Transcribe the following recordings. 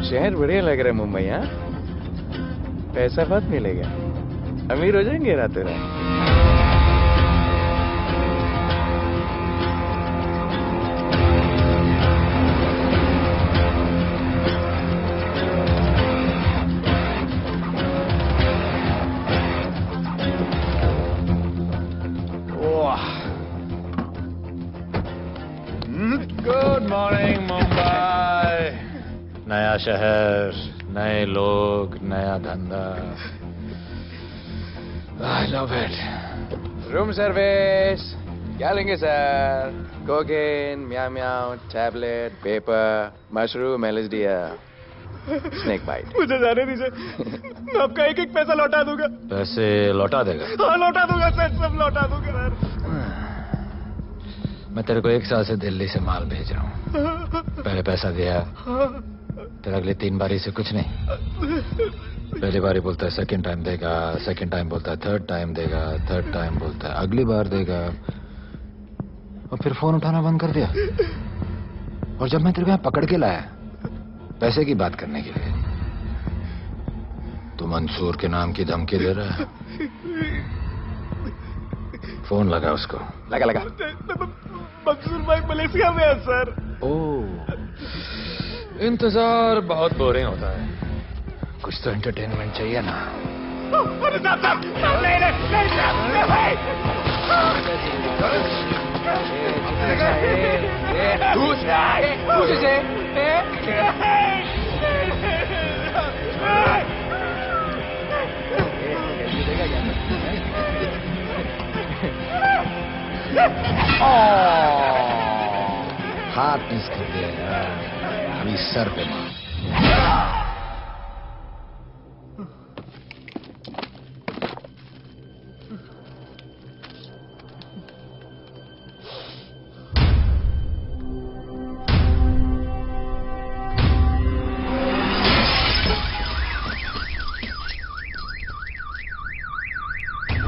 शहर बढ़िया लग रहा है मुंबई। हाँ, पैसा बहुत मिलेगा, अमीर हो जाएंगे रातों रात। Good morning Mumbai. नया शहर, नए लोग, नया धंधा। I love it. Room service क्या लेंगे sir? Cocaine, meow meow, tablet, paper, mushroom, LSD, snake bite. मुझे जाने दीजिए, मैं आपका एक एक पैसा लौटा दूंगा। पैसे लौटा देगा? हाँ लौटा दूंगा सर, सब लौटा दूंगा सर। मैं तेरे को 1 साल से दिल्ली से माल भेज रहा हूँ। पहले पैसा दिया, फिर अगले 3 बारी से कुछ नहीं। पहली बारी बोलता है सेकंड टाइम देगा, सेकंड टाइम बोलता है थर्ड टाइम देगा, थर्ड टाइम बोलता है अगली बार देगा, और फिर फोन उठाना बंद कर दिया। और जब मैं तेरे को यहाँ पकड़ के लाया पैसे की बात करने के लिए, तो मंसूर के नाम की धमकी दे रहा है। फोन लगा उसको। लगा लगा। मंसूर भाई मलेशिया में है सर। ओह, इंतजार बहुत बोरिंग होता है, कुछ तो एंटरटेनमेंट चाहिए ना। अरे साहब साहब, नहीं नहीं हाथ मिस कर दिया यार, अभी सर पे मार।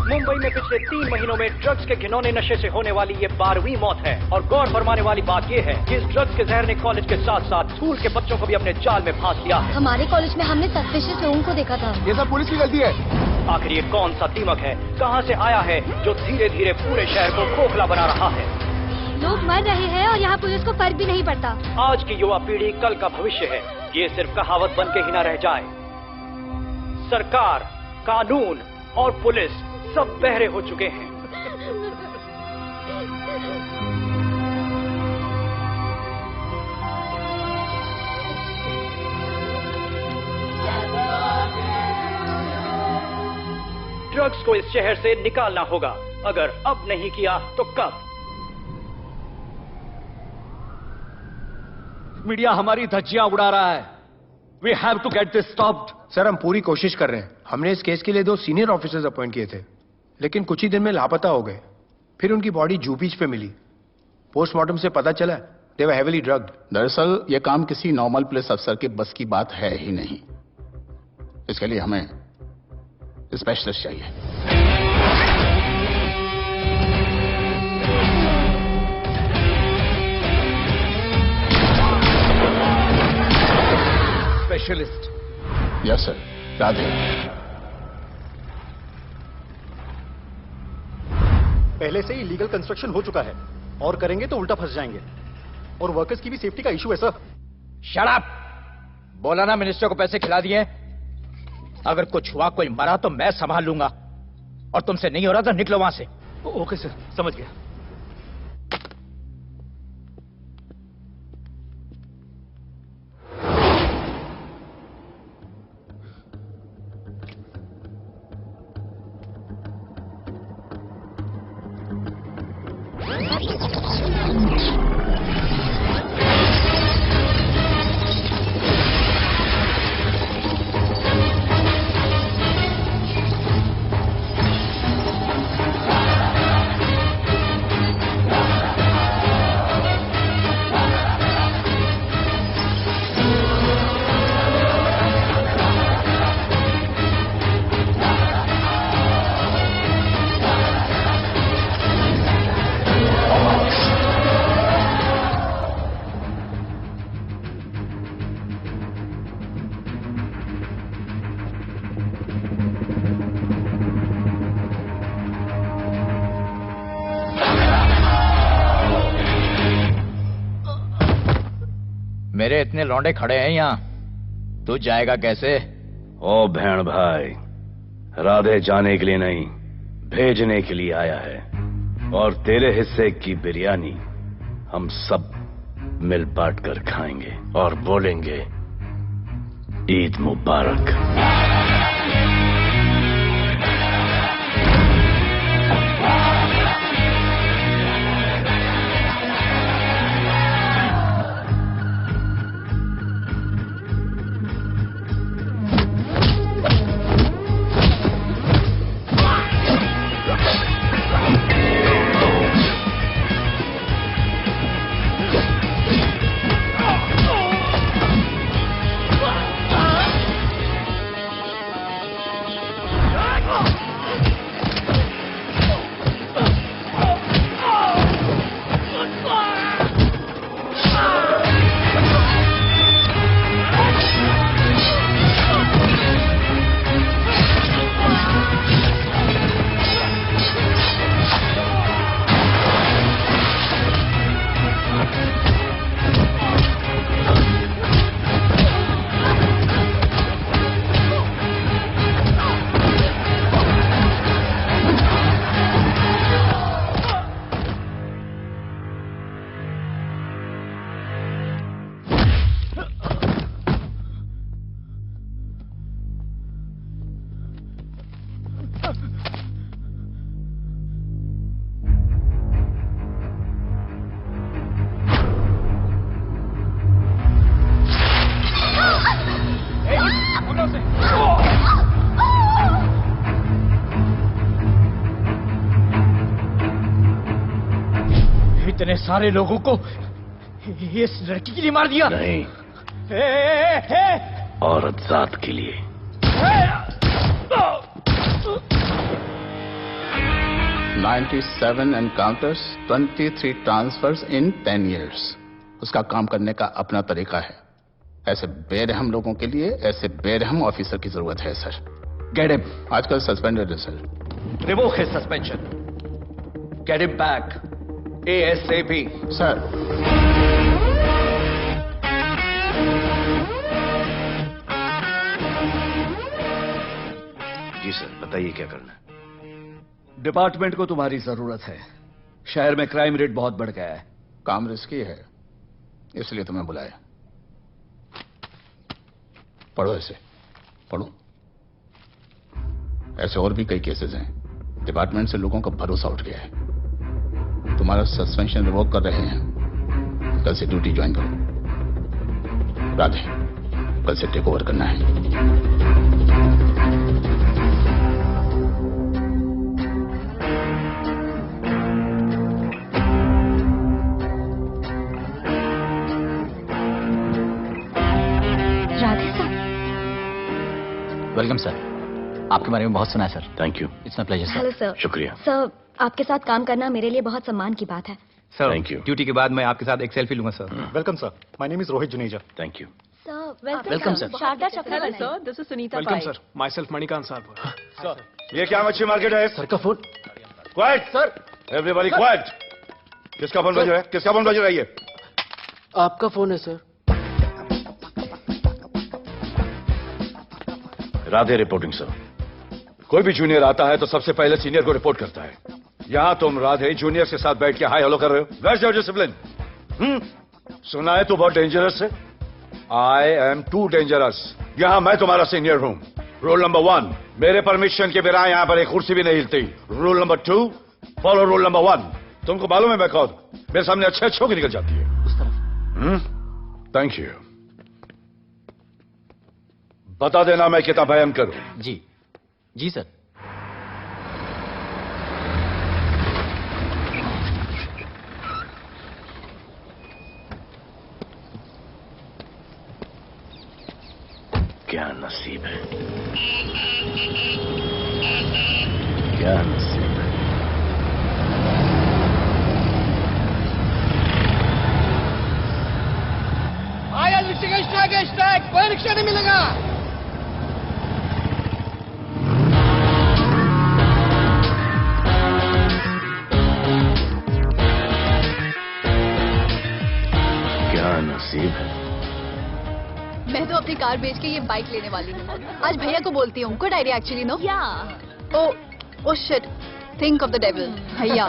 मुंबई में पिछले 3 महीनों में ड्रग्स के घिनौने नशे से होने वाली ये 12वीं मौत है। और गौर फरमाने वाली बात ये है कि इस ड्रग्स के जहर ने कॉलेज के साथ साथ स्कूल के बच्चों को भी अपने जाल में फांस लिया है। हमारे कॉलेज में हमने सस्पिशियस लोगों को देखा था। ये सब पुलिस की गलती है। आखिर ये कौन सा दीमक है, कहां से आया है, जो धीरे धीरे पूरे शहर को खोखला बना रहा है? लोग मर रहे हैं और यहाँ पुलिस को फर्क भी नहीं पड़ता। आज की युवा पीढ़ी कल का भविष्य है, ये सिर्फ कहावत बन के ही न रह जाए। सरकार, कानून और पुलिस सब बहरे हो चुके हैं। ड्रग्स को इस शहर से निकालना होगा। अगर अब नहीं किया तो कब? मीडिया हमारी धज्जियां उड़ा रहा है। We have to get this stopped. Sir हम पूरी कोशिश कर रहे हैं। हमने इस केस के लिए 2 सीनियर ऑफिसर्स अपॉइंट किए थे, लेकिन कुछ ही दिन में लापता हो गए। फिर उनकी बॉडी जू बीच पे मिली। पोस्टमार्टम से पता चला दे वर हेवीली ड्रग्ड। दरअसल यह काम किसी नॉर्मल पुलिस अफसर के बस की बात है ही नहीं। इसके लिए हमें स्पेशलिस्ट चाहिए। स्पेशलिस्ट? Yes sir, Radhe. पहले से ही लीगल कंस्ट्रक्शन हो चुका है, और करेंगे तो उल्टा फंस जाएंगे। और वर्कर्स की भी सेफ्टी का इशू है सर। Shut up! बोला ना मिनिस्टर को पैसे खिला दिए। अगर कुछ हुआ, कोई मरा तो मैं संभाल लूंगा, और तुमसे नहीं हो रहा तो निकलो वहां से। ओके सर, समझ गया। मेरे इतने लौंडे खड़े हैं यहाँ, तू जाएगा कैसे? ओ बहन भाई, राधे जाने के लिए नहीं, भेजने के लिए आया है। और तेरे हिस्से की बिरयानी हम सब मिल बांट कर खाएंगे और बोलेंगे ईद मुबारक। इतने सारे लोगों को इस लड़की के लिए मार दिया? नहीं, औरत जात के लिए। 97 एनकाउंटर्स, 23 ट्रांसफर्स इन 10 years। उसका काम करने का अपना तरीका है। ऐसे बेरहम लोगों के लिए ऐसे बेरहम ऑफिसर की जरूरत है सर। Get him. आजकल सस्पेंडेड है sir. Revoke his suspension. Get him back ASAP। Sir. जी सर, बताइए क्या करना है। डिपार्टमेंट को तुम्हारी जरूरत है। शहर में क्राइम रेट बहुत बढ़ गया है। काम रिस्की है, इसलिए तुम्हें बुलाया। पढ़ो इसे, पढ़ो। ऐसे और भी कई केसेस हैं। डिपार्टमेंट से लोगों का भरोसा उठ गया है। तुम्हारा सस्पेंशन रिवोक कर रहे हैं। कल से ड्यूटी ज्वाइन करो। राधे, कल से टेक ओवर करना है। राधे सर। Welcome sir. आपके बारे में बहुत सुना है sir. Thank you. It's my pleasure hello sir. Sir. शुक्रिया सर, आपके साथ काम करना मेरे लिए बहुत सम्मान की बात है। Sir, thank you. ड्यूटी के बाद मैं आपके साथ एक सेल्फी लूंगा sir. Welcome sir, my name is Rohit Juneja. Thank you. Sir, welcome sir. Sharda Chakravarti sir, this is Sunita welcome sir, myself Manikant साहब। सर, ये क्या मच्छी मार्केट है? सर का phone. Quiet sir, everybody quiet. किसका फोन बज रहा है? किसका फोन बज रहा है? ये आपका फोन है सर। Radhe reporting sir. कोई भी जूनियर आता है तो सबसे पहले सीनियर को रिपोर्ट करता है। यहां तुम राधे जूनियर के साथ बैठ के हाई हेलो कर रहे हो। Where's your discipline? सुना है तू बहुत डेंजरस है। I am too dangerous. यहां मैं तुम्हारा सीनियर हूं। रूल नंबर 1, मेरे परमिशन के बिना यहां पर एक कुर्सी भी नहीं हिलती। Rule number 2, follow rule number 1। तुमको मालूम है मैं कौन? मेरे सामने अच्छे अच्छों की निकल जाती है। उस तरफ। Thank you. बता देना मैं कितना भयंकर हूं। जी जी सर। क्या नसीब है, क्या नसीब है। आया स्ट्राइक, कोई रिक्शा नहीं मिलेगा। क्या नसीब है, कार बेच के ये बाइक लेने वाली हूँ। आज भैया को बोलती हूँ। Good idea actually, no? Oh shit, think of the devil. भैया,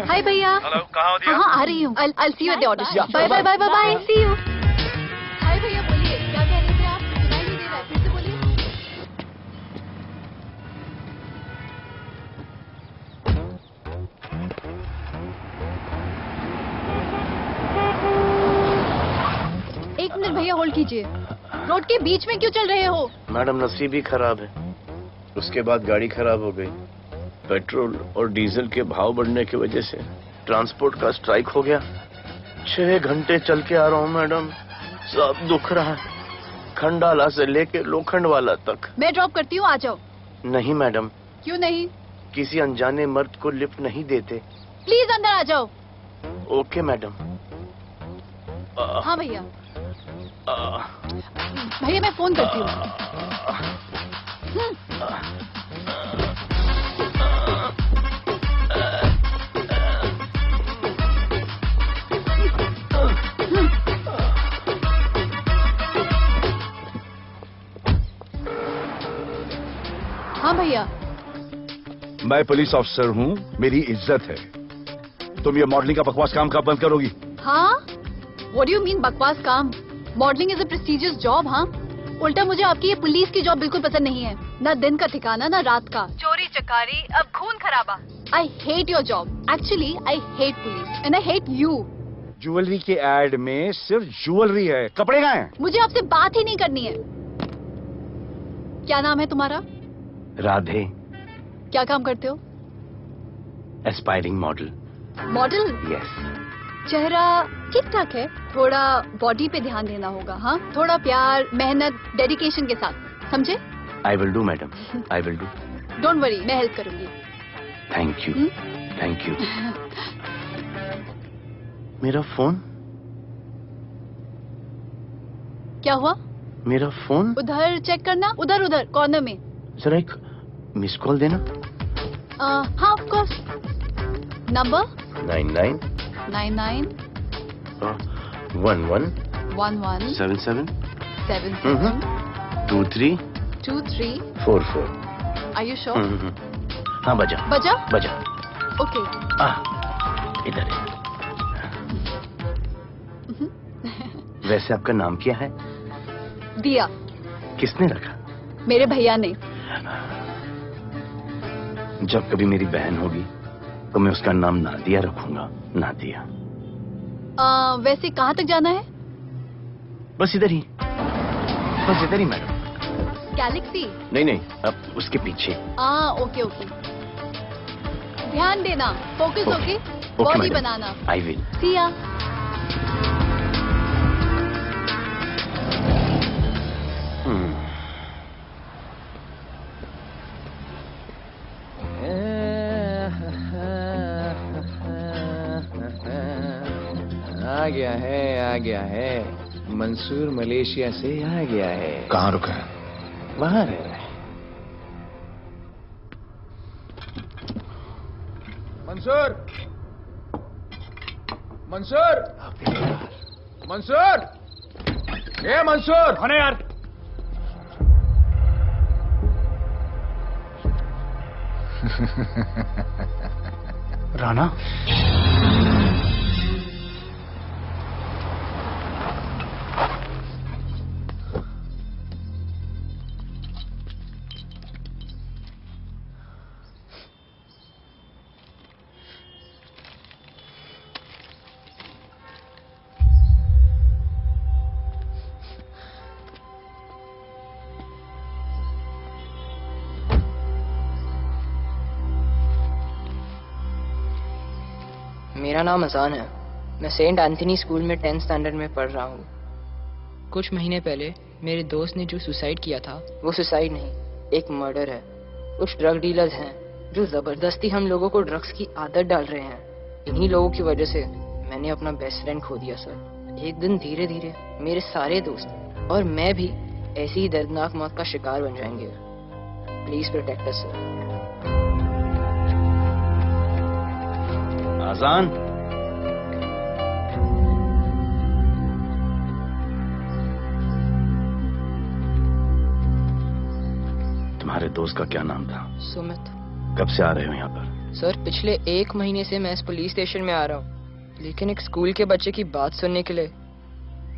हाय भैया। हेलो, कहाँ हो दिया? हाँ, आ रही हूँ। I'll see you at the audition. Bye bye bye bye bye, see you. Hi भैया, बोलिए क्या कह रहे थे आप? सुनाई नहीं दे रहा है, फिर से बोलिए। एक मिनट भैया, होल्ड कीजिए। रोड के बीच में क्यों चल रहे हो? मैडम, नसीब ही खराब है। उसके बाद गाड़ी खराब हो गई। पेट्रोल और डीजल के भाव बढ़ने की वजह से ट्रांसपोर्ट का स्ट्राइक हो गया। 6 घंटे चल के आ रहा हूँ मैडम, सब दुख रहा है, खंडाला से लेके लोखंडवाला तक। मैं ड्रॉप करती हूँ, आ जाओ। नहीं मैडम। क्यों नहीं? किसी अनजाने मर्द को लिफ्ट नहीं देते। प्लीज अंदर आ जाओ। Okay madam. हाँ भैया। भैया मैं फोन करती हूँ। हाँ भैया। मैं पुलिस ऑफिसर हूँ, मेरी इज्जत है। तुम ये मॉडलिंग का बकवास काम कब बंद करोगी? हाँ? What do you mean बकवास काम? Modelling is a prestigious job. हाँ, उल्टा मुझे आपकी ये पुलिस की जॉब बिल्कुल पसंद नहीं है। ना दिन का ठिकाना, ना रात का। चोरी चकारी, अब खून खराबा। I hate your job. Actually, I hate police and I hate you. Jewellery के एड में सिर्फ ज्वेलरी है, कपड़े कहाँ हैं? मुझे आपसे बात ही नहीं करनी है। क्या नाम है तुम्हारा? राधे। क्या काम करते हो? Aspiring model. मॉडल? यस। चेहरा ठीक ठाक है, थोड़ा बॉडी पे ध्यान देना होगा। हाँ, थोड़ा प्यार, मेहनत, डेडिकेशन के साथ, समझे? I will do madam, I will do. Don't worry, मैं हेल्प करूंगी। Thank you, thank you. मेरा फोन? क्या हुआ? मेरा फोन? उधर चेक करना, उधर उधर कॉर्नर में। जरा एक मिस कॉल देना। हाँ, of course. Number 99 99 11 11 77 77 23 23 44। Are you sure? हाँ, बजा बजा बजा। ओके। इधर है। वैसे आपका नाम क्या है? दिया। किसने रखा? मेरे भैया ने। जब कभी मेरी बहन होगी तो मैं उसका नाम नादिया रखूंगा, नादिया। वैसे कहाँ तक जाना है? बस इधर ही, बस इधर ही मैडम। गैलेक्सी? नहीं नहीं, अब उसके पीछे। Okay okay. ध्यान देना, फोकस ओके। बॉडी बनाना। I will. See ya. आ गया है। मंसूर मलेशिया से आ गया है। कहाँ रुका है? वहां रह रहा है। मंसूर, मंसूर, मंसूर, ए मंसूर। कौन है यार? राणा? मेरा नाम अजान है। मैं सेंट एंथनी स्कूल में 10th स्टैंडर्ड में पढ़ रहा हूँ। कुछ महीने पहले मेरे दोस्त ने जो सुसाइड किया था, वो सुसाइड नहीं, एक मर्डर है। कुछ ड्रग डीलर्स हैं जो जबरदस्ती हम लोगों को ड्रग्स की आदत डाल रहे हैं। इन्हीं लोगों की वजह से मैंने अपना बेस्ट फ्रेंड खो दिया सर। एक दिन धीरे धीरे मेरे सारे दोस्त और मैं भी ऐसी ही दर्दनाक मौत का शिकार बन जाएंगे। Please protect us sir. आजान, तुम्हारे दोस्त का क्या नाम था? सुमित। कब से आ रहे हो यहाँ पर? सर पिछले 1 महीने से मैं इस पुलिस स्टेशन में आ रहा हूँ, लेकिन एक स्कूल के बच्चे की बात सुनने के लिए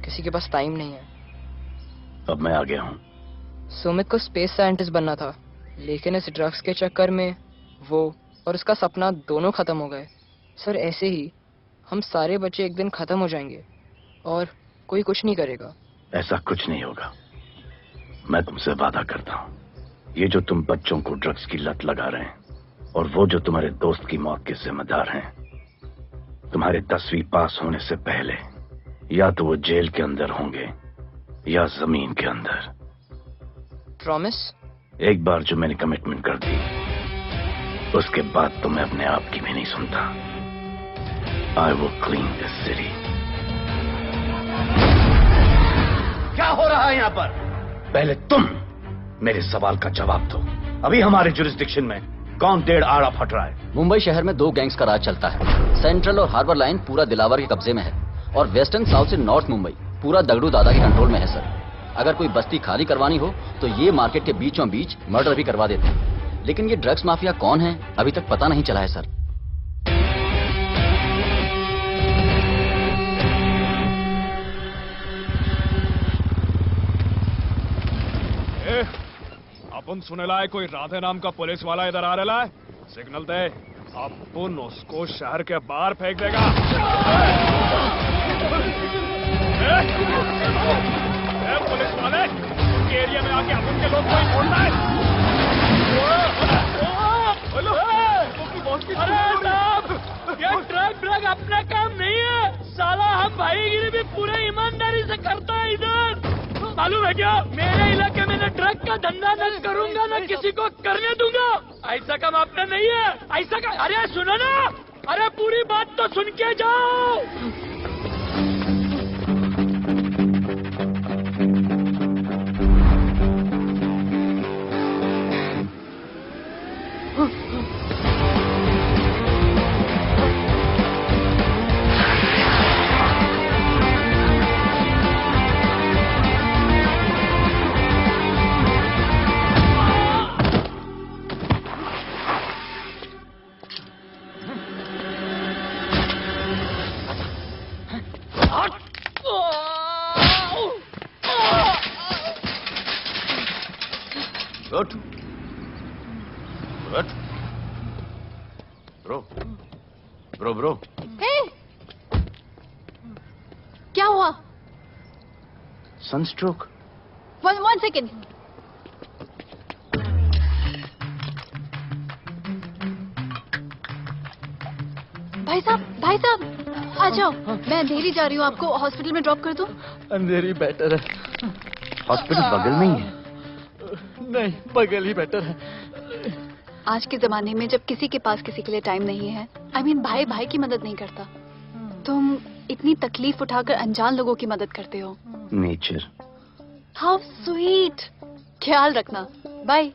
किसी के पास टाइम नहीं है। अब मैं आ गया हूँ। सुमित को स्पेस साइंटिस्ट बनना था, लेकिन इस ड्रग्स के चक्कर में वो और उसका सपना दोनों खत्म हो गए। सर ऐसे ही हम सारे बच्चे एक दिन खत्म हो जाएंगे और कोई कुछ नहीं करेगा। ऐसा कुछ नहीं होगा, मैं तुमसे वादा करता हूँ। ये जो तुम बच्चों को ड्रग्स की लत लगा रहे हैं और वो जो तुम्हारे दोस्त की मौत के जिम्मेदार हैं, तुम्हारे 10वीं पास होने से पहले या तो वो जेल के अंदर होंगे या जमीन के अंदर। प्रॉमिस? एक बार जो मैंने कमिटमेंट कर दी, उसके बाद तो मैं अपने आप की भी नहीं सुनता। I will clean this city. क्या हो रहा है यहाँ पर? पहले तुम मेरे सवाल का जवाब दो। अभी हमारे जुरिस्डिक्शन में कौन 1.5 आड़ा फट रहा है? मुंबई शहर में 2 गैंग्स का राज चलता है। सेंट्रल और हार्बर लाइन पूरा दिलावर के कब्जे में है और वेस्टर्न साउथ से नॉर्थ मुंबई पूरा दगड़ू दादा के कंट्रोल में है सर। अगर कोई बस्ती खाली करवानी हो तो ये मार्केट के बीचों बीच मर्डर भी करवा देते हैं। लेकिन ये ड्रग्स माफिया कौन है अभी तक पता नहीं चला है सर। अपन सुनेला है कोई राधे नाम का पुलिस वाला इधर आ रहा है। सिग्नल दे, अपन उसको शहर के बाहर फेंक देगा। पुलिस वाले एरिया में आके अपन के लोग कोई छोड़ता है? अरे साहब, ये ड्रग अपना काम नहीं है साला। हम भाईगिरी भी पूरे ईमानदारी से करता है इधर। मालूम है क्या, मेरे इलाके में न ड्रग का धंधा न करूंगा न किसी को करने दूंगा। ऐसा काम अपना नहीं है। ऐसा का अरे सुनो ना, अरे पूरी बात तो सुन के जाओ। ब्रो क्या हुआ? सनस्ट्रोक। 1 सेकेंड। भाई साहब आ जाओ। मैं अंधेरी जा रही हूँ, आपको हॉस्पिटल में ड्रॉप कर दूं? अंधेरी बेटर है। हॉस्पिटल बगल में ही है? नहीं, बगल ही बेटर है। आज के जमाने में जब किसी के पास किसी के लिए टाइम नहीं है, I mean, भाई भाई की मदद नहीं करता। तुम इतनी तकलीफ उठाकर अनजान लोगों की मदद करते हो। नेचर। How sweet. ख्याल रखना, बाय।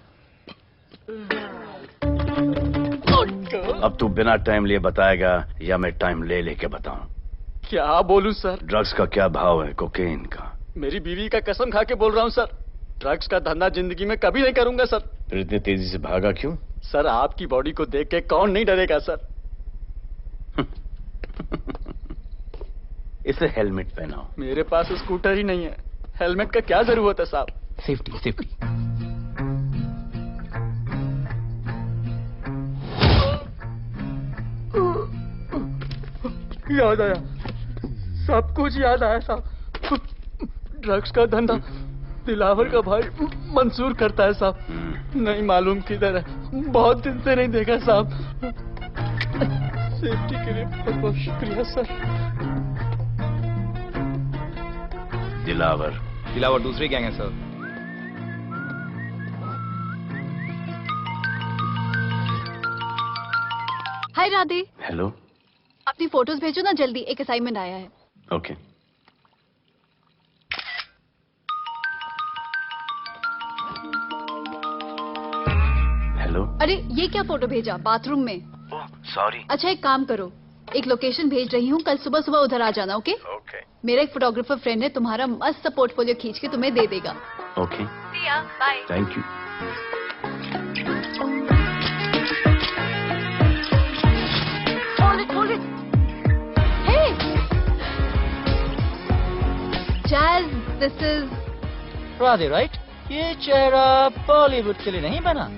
अब तू बिना टाइम लिए बताएगा या मैं टाइम ले लेके बताऊं? क्या बोलूं सर? ड्रग्स का क्या भाव है कोकेन का? मेरी बीवी का कसम खा के बोल रहा हूं सर, ड्रग्स का धंधा जिंदगी में कभी नहीं करूंगा सर। फिर इतनी तेजी से भागा क्यों? सर आपकी बॉडी को देख के कौन नहीं डरेगा सर। इसे हेलमेट पहनाओ। मेरे पास स्कूटर ही नहीं है, हेलमेट का क्या जरूरत है साहब? सेफ्टी। याद आया, सब कुछ याद आया साहब। ड्रग्स का धंधा दिलावर का भाई मंसूर करता है साहब। नहीं मालूम किधर है, बहुत दिन से नहीं देखा साहब। सेफ्टी के लिए बहुत बहुत शुक्रिया सर। दिलावर दूसरी गैंग है सर। हाय राधे। हेलो। अपनी फोटोज भेजो ना जल्दी, एक असाइनमेंट आया है। ओके। हेलो। अरे ये क्या फोटो भेजा बाथरूम में? सॉरी। अच्छा एक काम करो, एक लोकेशन भेज रही हूँ, कल सुबह सुबह उधर आ जाना। ओके? मेरा एक फोटोग्राफर फ्रेंड है, तुम्हारा मस्त सा पोर्टफोलियो खींच के तुम्हें दे देगा। Okay. Bye. Thank you. This is Radhe, right? ये चेहरा बॉलीवुड के लिए नहीं बना।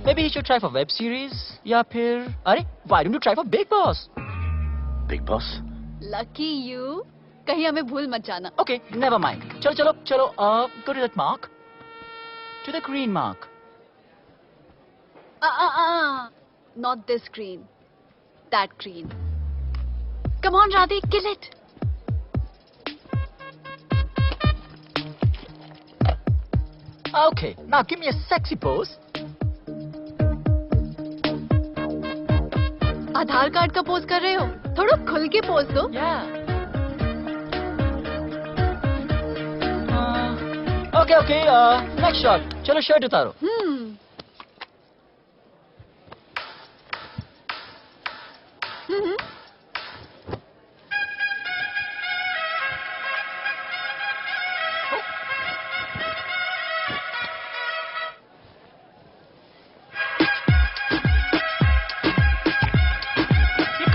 Maybe he should try for web series या फिर अरे why don't you try for Big Boss? Big Boss? Lucky you, कहीं हमें भूल मत जाना। Okay, never mind. चलो चलो चलो, go to that mark, to the green mark. Not this green, that green. Come on, Radhe, kill it. Okay, now give me a sexy pose. Aadhaar card का pose कर रहे हो? थोड़ा खुल के पोज दो। Okay, okay, next shot. चलो shirt उतारो।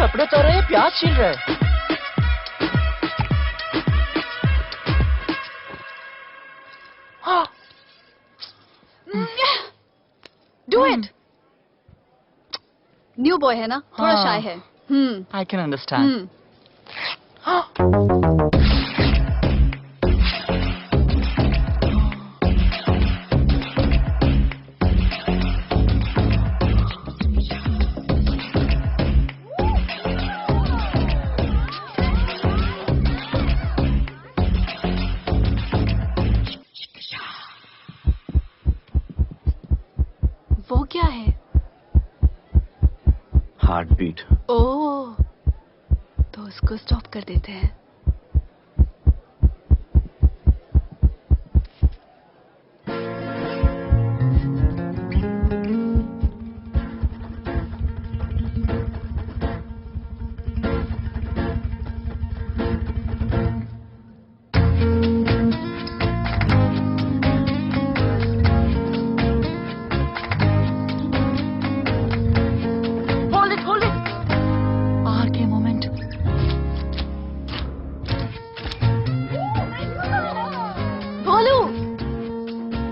कपड़े तो रहे, प्याज छील रहे। Do it. न्यू बॉय है ना, थोड़ा शाय है। I can understand. वो क्या है? Heart beat. ओह, तो उसको स्टॉप कर देते हैं।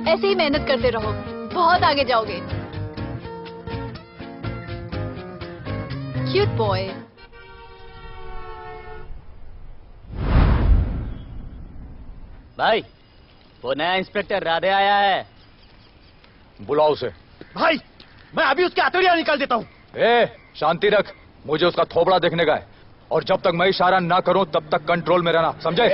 ऐसे ही मेहनत करते रहो, बहुत आगे जाओगे। Cute boy. भाई, वो नया इंस्पेक्टर राधे आया है। बुलाओ उसे। भाई, मैं अभी उसके हथौड़ियां निकाल देता हूँ। शांति रख, मुझे उसका थोबड़ा देखने का है, और जब तक मैं इशारा ना करूं तब तक कंट्रोल में रहना, समझे?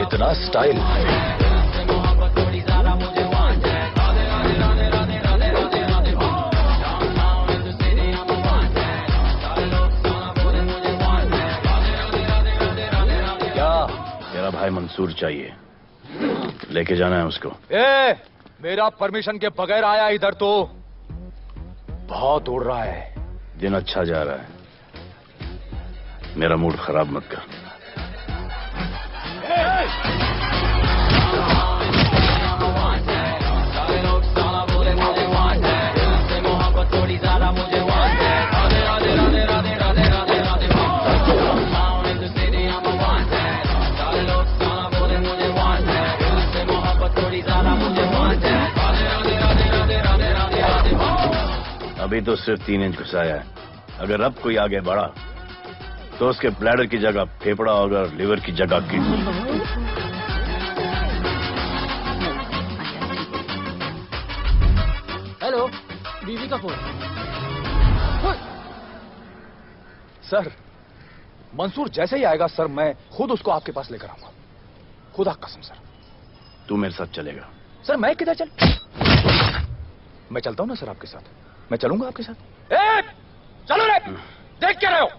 इतना स्टाइल। क्या? तेरा भाई मंसूर चाहिए, लेके जाना है उसको। मेरा परमिशन के बगैर आया इधर तो बहुत उड़ रहा है। दिन अच्छा जा रहा है, मेरा मूड खराब मत कर। अभी तो सिर्फ 3 इंच घुसाया है, अगर अब कोई आगे बढ़ा तो उसके ब्लैडर की जगह फेफड़ा होगा और लिवर की जगह किडनी। हेलो, बीवी का फोन। सर, मंसूर जैसे ही आएगा सर, मैं खुद उसको आपके पास लेकर आऊंगा, खुदा कसम सर। तू मेरे साथ चलेगा? सर मैं किधर चल? मैं चलता हूं ना सर आपके साथ, मैं चलूंगा आपके साथ। चलो रे, देख क्या रहे हो?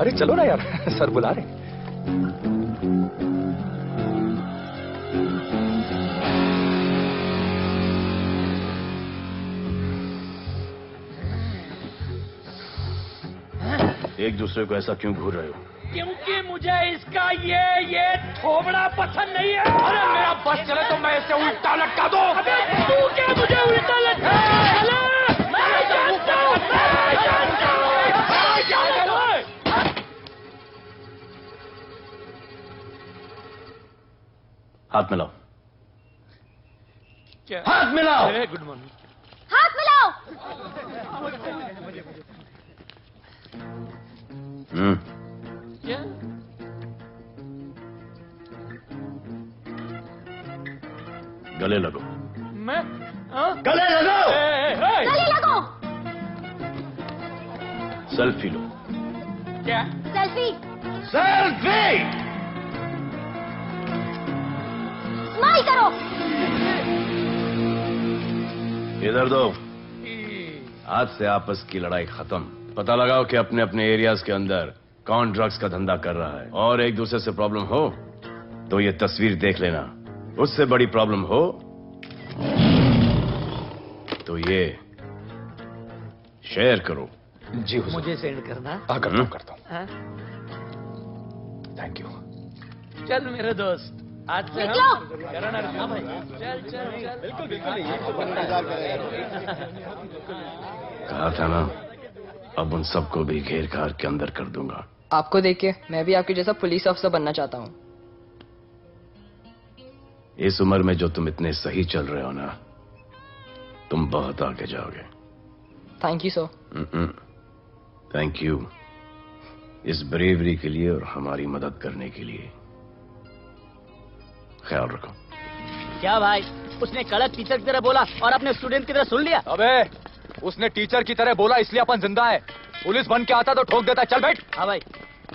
अरे चलो ना यार, सर बुला रहे। एक दूसरे को ऐसा क्यों घूर रहे हो? क्योंकि मुझे इसका ये थोबड़ा पसंद नहीं है। अरे मेरा बस चले तो मैं इसे उल्टा लटका दूं। अबे तू क्या मुझे उल्टा लटका? हाथ मिलाओ। क्या? हाथ मिलाओ। Good morning. हाथ मिलाओ। क्या? गले लगो। मैं? हाँ? गले लगो। गले लगो। सेल्फी लो। क्या? सेल्फी। सेल्फी। स्माइल करो। इधर दो। आज से आपस की लड़ाई खत्म। पता लगाओ कि अपने अपने एरियाज के अंदर कौन ड्रग्स का धंधा कर रहा है, और एक दूसरे से प्रॉब्लम हो तो ये तस्वीर देख लेना। उससे बड़ी प्रॉब्लम हो तो ये शेयर करो। जी हुजूर। मुझे सेंड करना। करता हूँ। हाँ? Thank you. चल मेरे दोस्त, आज से निकलो। करो ना। हाँ भाई, चल चल चल। बिल्कुल बिल्कुल। कहा था ना, अब उन सबको भी घेर घार के अंदर कर दूंगा। आपको देख के मैं भी आपके जैसा पुलिस ऑफिसर बनना चाहता हूँ। इस उम्र में जो तुम इतने सही चल रहे हो ना, तुम बहुत आगे जाओगे। Thank you sir. Thank you इस ब्रेवरी के लिए और हमारी मदद करने के लिए। ख्याल रखो। क्या भाई, उसने कड़क टीचर की तरह बोला और अपने स्टूडेंट की तरह सुन लिया? अबे उसने टीचर की तरह बोला इसलिए अपन जिंदा है। पुलिस बन के आता तो ठोक देता। चल बैठ। हाँ भाई।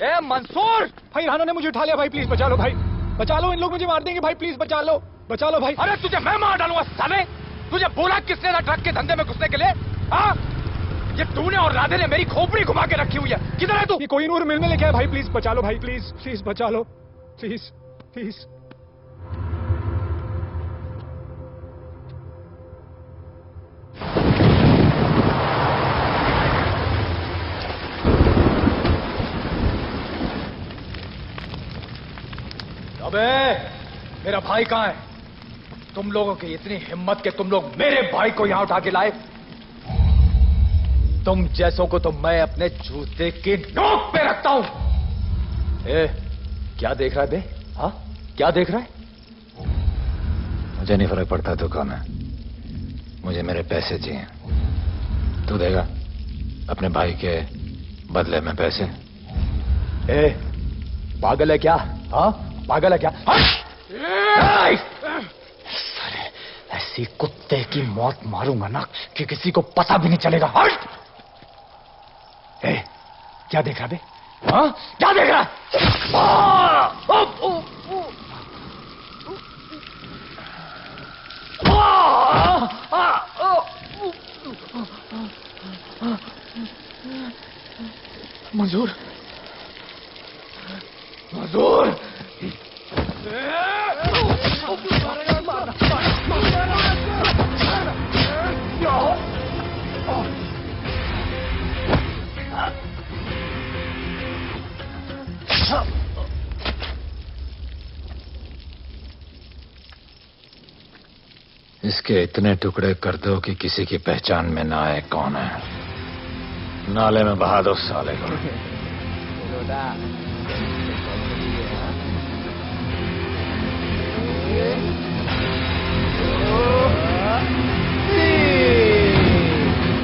ए मंसूर, भाई राना ने मुझे उठा लिया। भाई प्लीज बचा लो। भाई बचा लो, इन लोग मुझे मार देंगे। भाई प्लीज बचा लो, बचा लो भाई। अरे तुझे मैं मार डालूंगा साले। तुझे बोला किसने था ट्रक के धंधे में घुसने के लिए? हाँ, ये तूने और राधे ने मेरी खोपड़ी घुमा के रखी हुई है। किधर है तू? ये कोई नूर मिल में लेके आया। भाई प्लीज बचा लो। भाई प्लीज प्लीज बचा लो, प्लीज प्लीज। अबे मेरा भाई कहाँ है? तुम लोगों की इतनी हिम्मत कि तुम लोग मेरे भाई को यहां उठा के लाए। तुम जैसों को तो मैं अपने जूते की नोक पे रखता हूं। ए, क्या देख रहा है बे? हाँ, क्या देख रहा है? मुझे नहीं फर्क पड़ता तू कौन है। मुझे मेरे पैसे चाहिए। तू देगा अपने भाई के बदले में पैसे? ए, पागल है क्या? हाँ, पागल है क्या? साले, ऐसी कुत्ते की मौत मारूंगा ना कि किसी को पता भी नहीं चलेगा। हट! ए, क्या देख रहा बे? हाँ, क्या देख रहा? मंजूर, मंजूर। इसके इतने टुकड़े कर दो कि किसी की पहचान में ना आए कौन है। नाले में बहा दो साले को।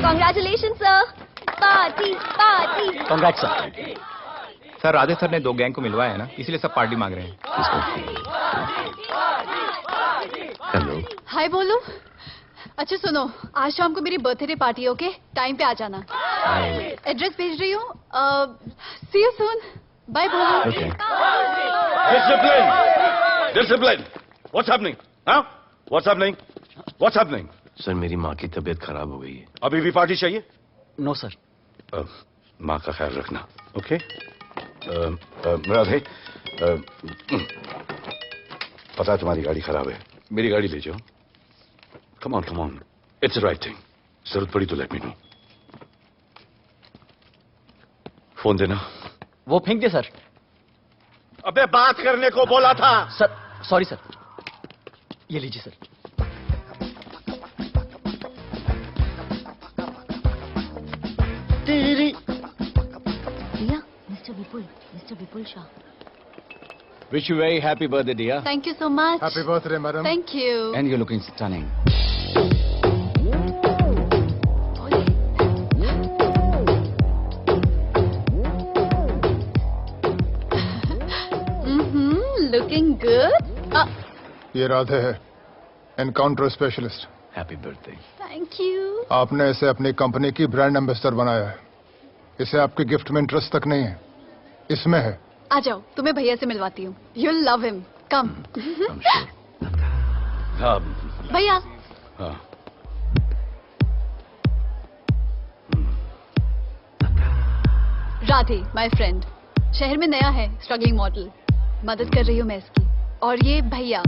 Congratulations, sir. Party party. Congrats sir. Sir Radhe sir ने 2 गैंग को मिलवाया है ना, इसलिए सब पार्टी मांग रहे हैं। हेलो। हाय बोलू। अच्छा सुनो, आज शाम को मेरी बर्थडे पार्टी, ओके? टाइम पे आ जाना। एड्रेस भेज रही हूँ। सी यू सून। बाय बोलू। Discipline! Discipline! What's happening? Huh? What's happening? What's happening? Sir मेरी माँ की तबीयत खराब हो गई है। अभी भी पार्टी चाहिए? No sir. माँ का ख्याल रखना, ओके? राधे, पता है तुम्हारी गाड़ी खराब है, मेरी गाड़ी ले जाओ। Come on, come on, it's the right thing. जरूरत पड़ी तो लेट मी नो। फोन देना। वो फेंक दे सर। अबे बात करने को बोला था। Sir sorry sir. ये लीजिए सर। भैया, mister Vipul Shah. Wish you very happy birthday, dear. Thank you so much. Happy birthday, madam. Thank you. And you're looking stunning. Looking good. ये राधे है, encounter specialist. Happy birthday. Thank you. आपने इसे अपनी company की brand ambassador बनाया है। इसे आपके गिफ्ट में इंटरेस्ट तक नहीं है, इसमें है। आ जाओ, तुम्हें भैया से मिलवाती हूँ। You'll love him. Come. हाँ भैया। हाँ राधे, my friend. शहर में नया है, स्ट्रगलिंग मॉडल। मदद कर रही हूँ मैं इसकी। और ये भैया,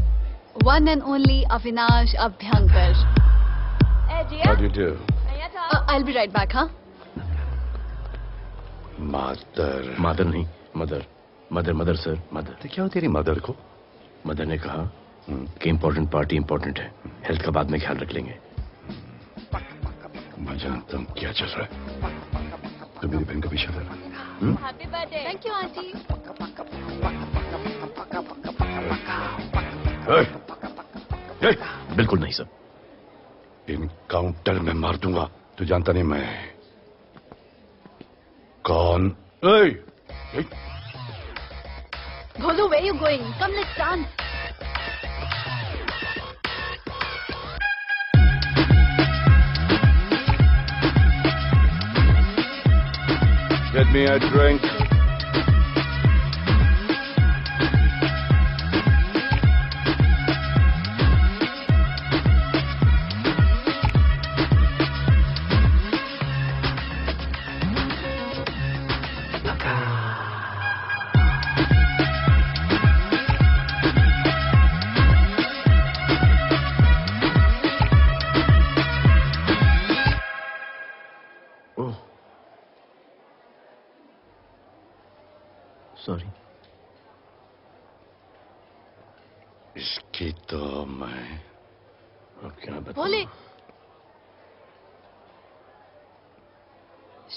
one and only Avinash Abhyankar. How do you do? I'll be right back, हाँ? मदर नहीं, मदर सर, मदर। तो क्या हो तेरी मदर को? मदर ने कहा कि इम्पोर्टेंट पार्टी इम्पोर्टेंट है, हेल्थ का बाद में ख्याल रख लेंगे। मैं जानता हूँ क्या चल रहा है। तो मेरी बहन का पीछा कर रहा। Happy birthday. Thank you, auntie. बिल्कुल नहीं सर। इनकाउंटर में मार दूंगा। तू जानता नहीं मैं कौन? Bholu, where you going? Come, let's dance. Get me a drink. Sorry. इसकी तो मैं अब क्या बताऊं? भोले,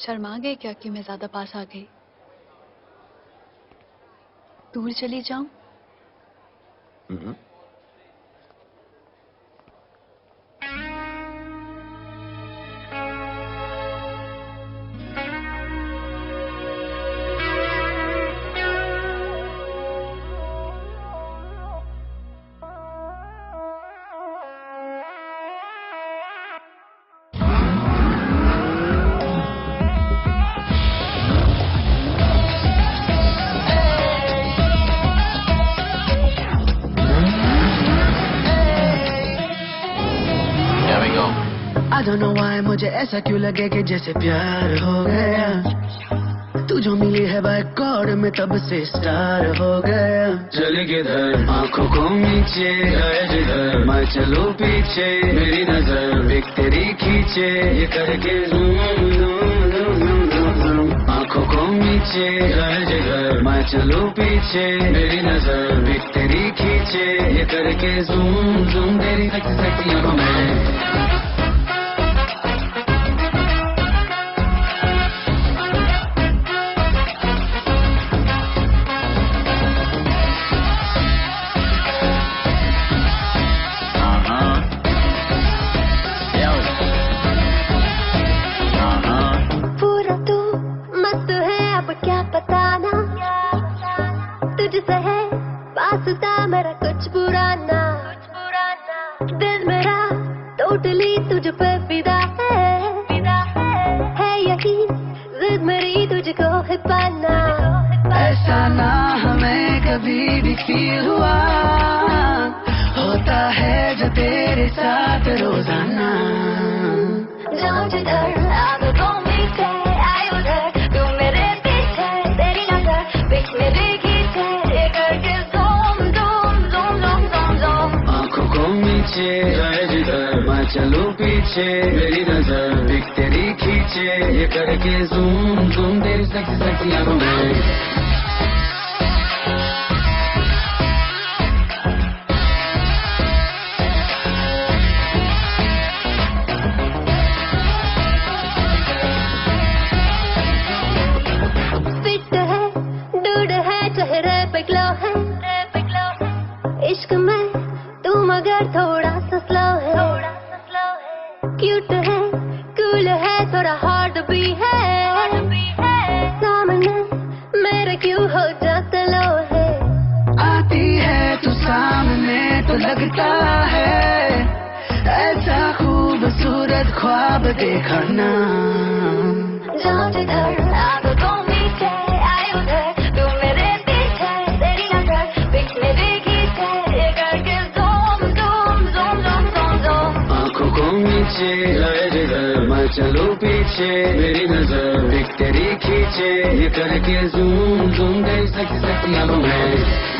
शर्मा गए क्या कि मैं ज्यादा पास आ गई? दूर चली जाऊं? I don't know why मुझे ऐसा क्यों लगे कि जैसे प्यार हो गया। तू जो मिली है बाय गॉड में तब से स्टार हो गया। चले किधर आंखों को नीचे गए जिधर, मैं चलूं पीछे मेरी नजर एक तेरी खींचे ये करके आंखों को नीचे गए जिधर, मैं चलूं पीछे मेरी नजर एक तेरी खींचे ये करके जूम जूम तेरी सेक्सी आंखों में। मेरा कुछ पुराना दिल मेरा टोटली तुझ पे फिदा है यही जिद मेरी तुझको है पाना। ऐसा ना हमें कभी भी फील हुआ, होता है जो तेरे साथ रोजाना। जाऊं जिधर आगे को मीठे आए उधर, तू मेरे पीछे तेरी नजर बिच मेरे खींचे ये करके आंखों को नीचे गए जिधर, मैं चलूं पीछे मेरी नजर बिक तेरी खींचे ये करके जूम जूम तेरी सेक्सी आंखों में। फिट है डूड है चेहरे पे ग्लो है इश्क में तू मगर थोड़ा सा स्लो है, क्यूट है, कूल है, थोड़ा हार्ड भी है, सामने मेरे क्यों हो जाता लो है। आती है तू सामने तो लगता है ऐसा खूबसूरत ख्वाब देखा ना। जाऊं जिधर आंखों मीठे आए उधर, तू मेरे पीछे तेरी नजर बीच में देखी थे, ये करके zoom zoom zoom zoom zoom zoom. आंखों को नीचे आए जिधर मैं चलूं पीछे, मेरी नजर देख तेरी खींचे, ये करके ज़ूम ज़ूम गई सेक्सी सेक्सी अब मैं।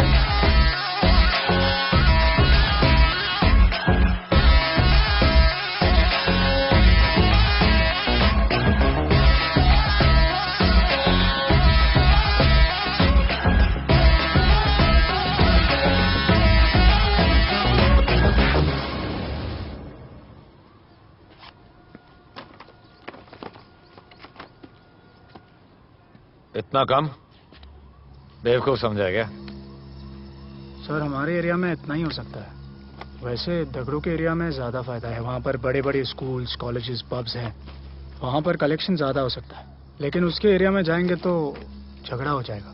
इतना कम बेवकूफ समझा क्या? सर हमारे एरिया में इतना ही हो सकता है। वैसे दगड़ों के एरिया में ज्यादा फायदा है, वहाँ पर बड़े बड़े स्कूल्स, कॉलेजेस, पब्स हैं, वहाँ पर कलेक्शन ज्यादा हो सकता है। लेकिन उसके एरिया में जाएंगे तो झगड़ा हो जाएगा।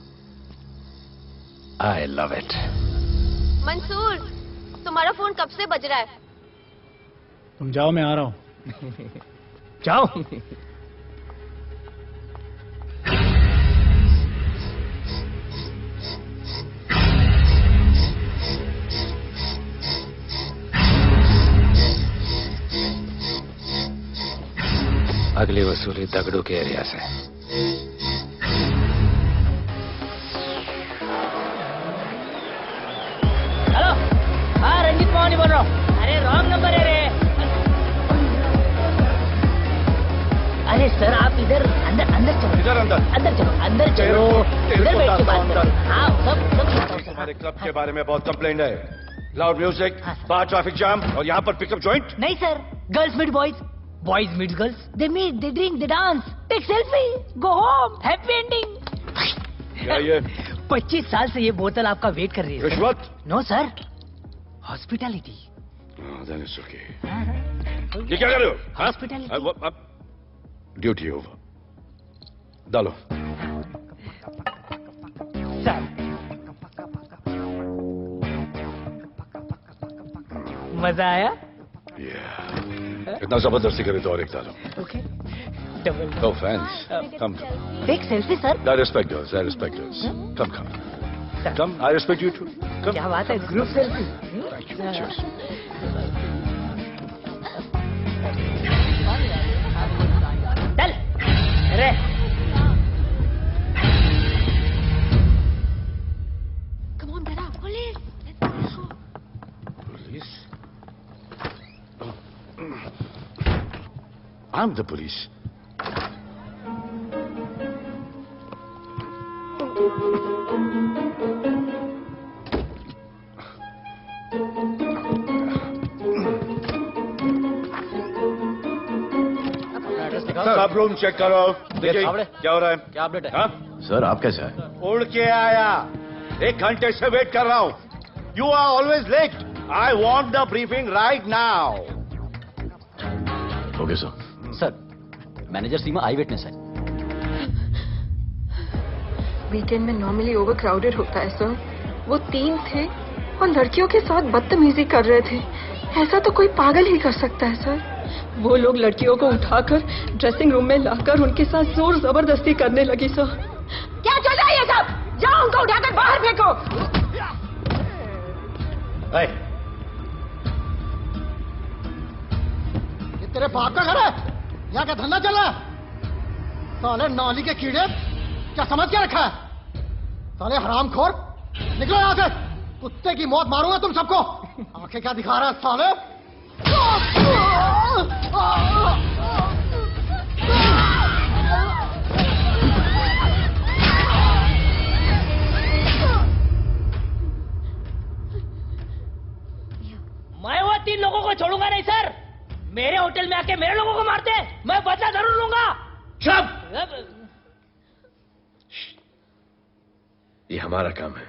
आई लव इट। मंसूर, तुम्हारा फोन कब से बज रहा है? तुम जाओ, मैं आ रहा हूँ। जाओ। अगली वसूली दगड़ू के एरिया से। हेलो, हाँ रंजीत मोहन बोल रहा हूँ। अरे रॉन्ग नंबर है रे। अरे सर आप इधर अंदर अंदर चलो। इधर अंदर अंदर चलो, अंदर चलो, इधर बैठ के बात करो। हाँ सब हमारे क्लब के बारे में बहुत कंप्लेंट है। लाउड म्यूजिक, बाहर ट्रैफिक जाम और यहाँ पर पिकअप जॉइंट। नहीं sir, girls meet boys, boys meet girls, they meet, they drink, they dance, take selfie, go home, happy ending. क्या ये? 25 साल से ये बोतल आपका वेट कर रही है। रिश्वत? No sir, hospitality. Then it's okay. ये क्या कर रहे हो? हॉस्पिटैलिटी। Duty over. डालो। सर मजा आया? इतना जबरदस्ती करे तो और एक डालो। Okay. Double. No fans. Come. Take selfie, sir. I respect yours. I respect yours. Come, come. Come. I respect you too. Come. क्या बात है? Group selfie. Thank you. Cheers. चल. अरे. Come on, Dada. Police. Police? I'm the police. सब room check करो। देखिए क्या हो रहा है। क्या अपडेट है? हाँ? सर आप कैसे आए? उड़ के आया। 1 घंटे से वेट कर रहा हूँ। You are always late. I want the briefing right now. Okay sir. Sir, manager Seema I witness है। वीकेंड में नॉर्मली ओवर क्राउडेड होता है सर। वो 3 थे और लड़कियों के साथ बदतमीजी कर रहे थे। ऐसा तो कोई पागल ही कर सकता है सर। वो लोग लड़कियों को उठाकर ड्रेसिंग रूम में लाकर उनके साथ जोर जबरदस्ती करने लगी सर। क्या चल रहा है ये सब? जाओ उनको उठाकर बाहर फेंको। ये तेरे बाप का घर है? यहाँ क्या धंधा चल रहा है? साले नौली के कीड़े, क्या समझ क्या रखा है? साले हरामखोर, निकलो यहाँ से। कुत्ते की मौत मारूंगा तुम सबको। आंखें क्या दिखा रहा है साले? मैं वो 3 लोगों को छोड़ूंगा नहीं सर। मेरे होटल में आके मेरे लोगों को मारते हैं, मैं बदला जरूर लूंगा। चुप। ये हमारा काम है।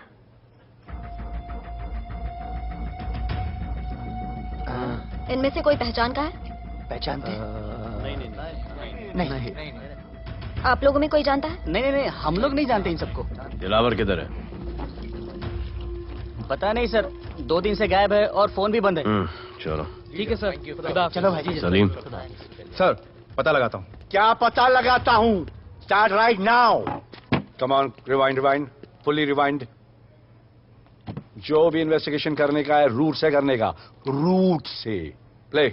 इनमें से कोई पहचान का है? पहचानते? नहीं। आप लोगों में कोई जानता है? नहीं, हम लोग नहीं जानते इन सबको। दिलावर किधर है? पता नहीं सर, 2 दिन से गायब है और फोन भी बंद है। चलो ठीक है सर। चलो भाई जी। सलीम। सर पता लगाता हूँ। क्या पता लगाता हूँ? Start right now. Come on, rewind, fully rewind. जो भी इन्वेस्टिगेशन करने का है रूट से करने का, रूट से। Play.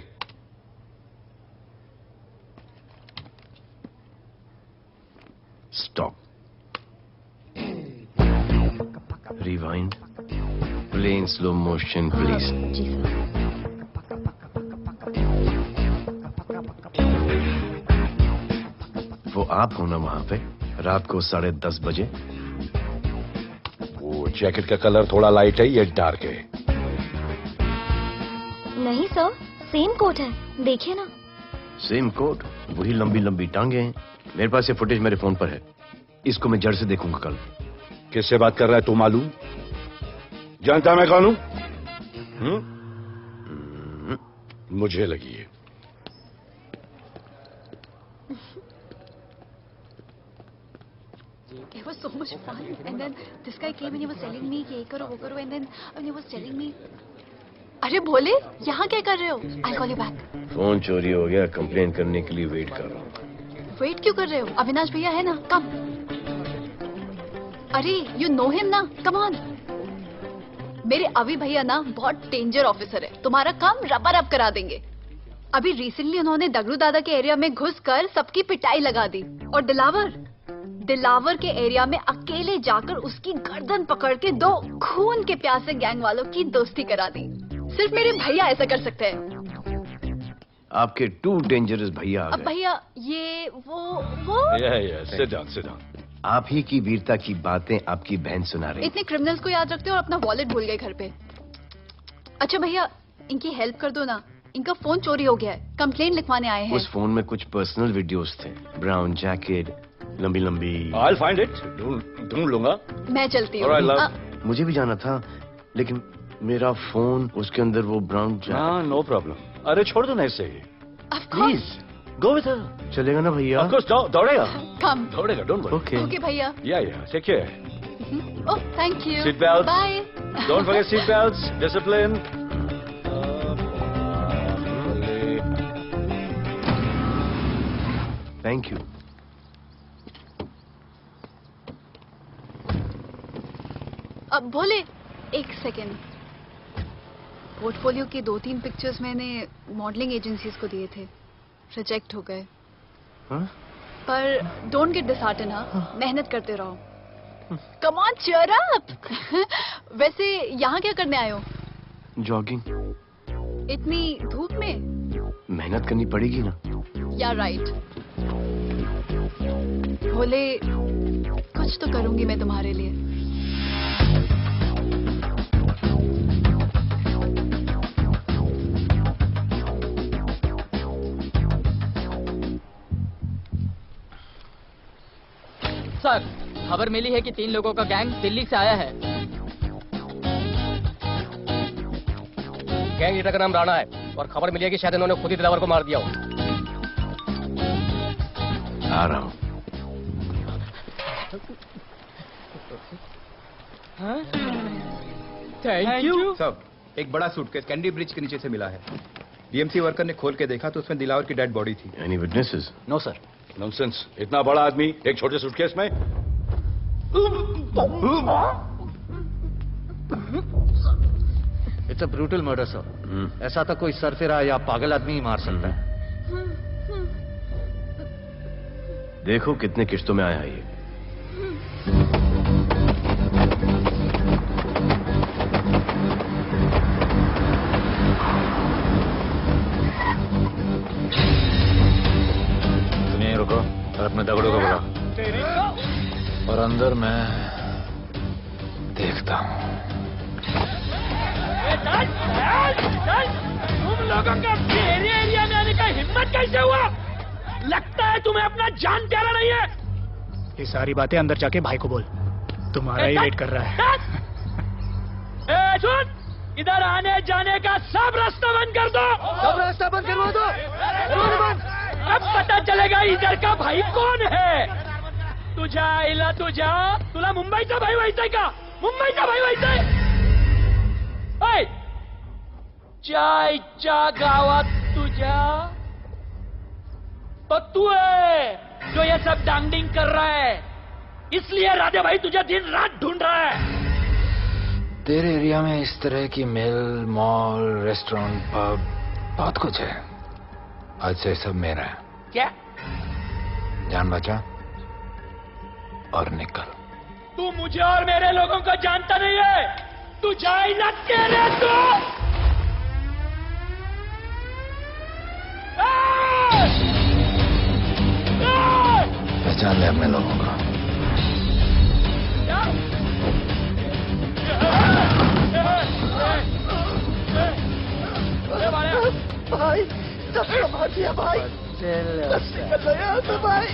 Stop. Rewind. Play in slow motion please. जी सर। वो आप हो ना वहां पे रात को 10:30 बजे? वो जैकेट का कलर थोड़ा लाइट है, ये डार्क है। नहीं सर, सेम कोट है, देखिए ना। सेम कोट, वही लंबी लंबी टांगे हैं। मेरे पास ये फुटेज मेरे फोन पर है, इसको मैं जड़ से देखूंगा कल। किससे बात कर रहा है तू? मालूम? जानता मैं कौन हूं? मुझे लगी है। It was so much fun, and then this guy came and he was telling me ये करो वो करो, and then he was telling me, अरे भोले यहाँ क्या कर रहे हो? I'll call you back. Phone चोरी हो गया, कंप्लेन करने के लिए वेट कर रहा हूँ। वेट क्यों कर रहे हो? अविनाश भैया है ना, कम। अरे you know him ना, come on. मेरे अभी भैया ना बहुत डेंजर ऑफिसर है, तुम्हारा काम रबर अप करा देंगे। अभी रिसेंटली उन्होंने दगड़ू दादा के एरिया में घुसकर सबकी पिटाई लगा दी, और दिलावर के एरिया में अकेले जाकर उसकी गर्दन पकड़ के 2 खून के प्यासे गैंग वालों की दोस्ती करा दी। सिर्फ मेरे भैया ऐसा कर सकते हैं। आपके 2 डेंजरस भैया आ अब गए। भैया ये वो सिट डाउन। आप ही की वीरता की बातें आपकी बहन सुना रही। इतने क्रिमिनल्स को याद रखते हो और अपना वॉलेट भूल गए घर पे। अच्छा भैया इनकी हेल्प कर दो ना, इनका फोन चोरी हो गया है, कंप्लेंट लिखवाने आए हैं। उस फोन में कुछ पर्सनल वीडियोस थे, ब्राउन जैकेट, लंबी लंबी। I'll find it, ढूंढ लूंगा। मैं चलती हूँ। मुझे भी जाना था, लेकिन मेरा फोन उसके अंदर वो ब्राउन जैकेट। हाँ, नो प्रॉब्लम। अरे छोड़ दो ना इसे। Please go with her. चलेगा ना भैया? ऑफ कोर्स, दौड़ेगा। कम। दौड़ेगा, डोंट वरी। ओके भैया। Yeah take care. Oh thank you. Seat belt. Bye. Don't forget seat belts, discipline. Thank you. अब भोले एक सेकेंड, पोर्टफोलियो के 2-3 पिक्चर्स मैंने मॉडलिंग एजेंसीज को दिए थे, रिजेक्ट हो गए। पर डोंट गेट डिसहार्टन, हाँ, मेहनत करते रहो। Come on cheer up. वैसे यहाँ क्या करने आए हो? जॉगिंग। इतनी धूप में? मेहनत करनी पड़ेगी ना। या राइट। भोले कुछ तो करूंगी मैं तुम्हारे लिए। सर खबर मिली है कि 3 लोगों का गैंग दिल्ली से आया है। गैंग लीडर का नाम राणा है और खबर मिली है कि शायद इन्होंने खुद ही दिलावर को मार दिया हो। आ रहा हूँ। Thank you. सब एक बड़ा सूटकेस कैंडी ब्रिज के नीचे से मिला है। बीएमसी वर्कर ने खोल के देखा तो उसमें दिलावर की डेड बॉडी थी। Any witnesses? No sir. Nonsense, इतना बड़ा आदमी एक छोटे सूटकेस में? It's a brutal murder sir. ऐसा तो कोई सरफिरा या पागल आदमी ही मार सकता है। देखो कितने किश्तों में आया है ये। रुको और अपने दगड़ों को बुलाओ। और अंदर मैं देखता हूँ। तुम लोगों का मेरे एरिया में आने का हिम्मत कैसे हुआ? लगता है तुम्हें अपना जान प्यारा नहीं है। ये सारी बातें अंदर जाके भाई को बोल, तुम्हारा ही वेट कर रहा है। सुन, इधर आने जाने का सब रास्ता बंद कर दो। सब रास्ता बंद करवा दो। अब पता चलेगा इधर का भाई कौन है। तुझा इला तुझा तुला मुंबईचा भाई व्हायचाय का? मुंबईचा भाई व्हायचाय? ओय चायच्या गावात तुझ्या तो तू है जो ये सब डांगडिंग कर रहा है, इसलिए राधे भाई तुझे दिन रात ढूंढ रहा है। तेरे एरिया में इस तरह की मिल, मॉल, रेस्टोरेंट, पब बहुत कुछ है। आज से सब मेरा है। क्या? जान बचा और निकल। तू मुझे और मेरे लोगों को जानता नहीं है। तू जाए ना तेरे तो पहचान ले अपने लोगों को। भाई सबको मार दिया भाई। निकल गया यहाँ से भाई।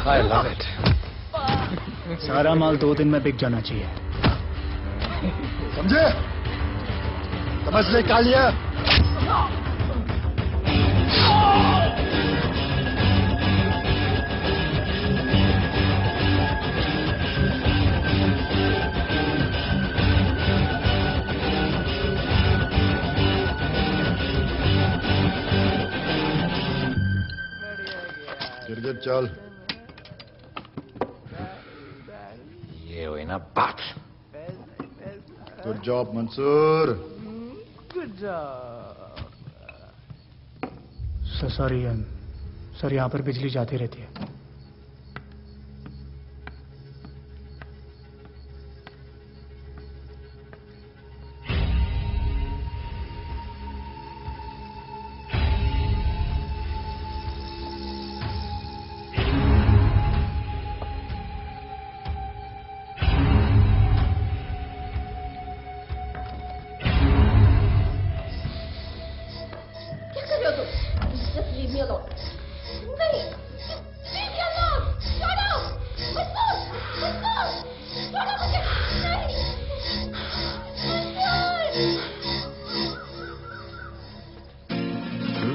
I love it. सारा माल 2 दिन में बिक जाना चाहिए। समझे? समझ ले कालिया। गिरगिट चल। ये हुई ना बात। Good job Mansoor. Good job. Sorry sir, यहाँ पर बिजली जाती रहती है।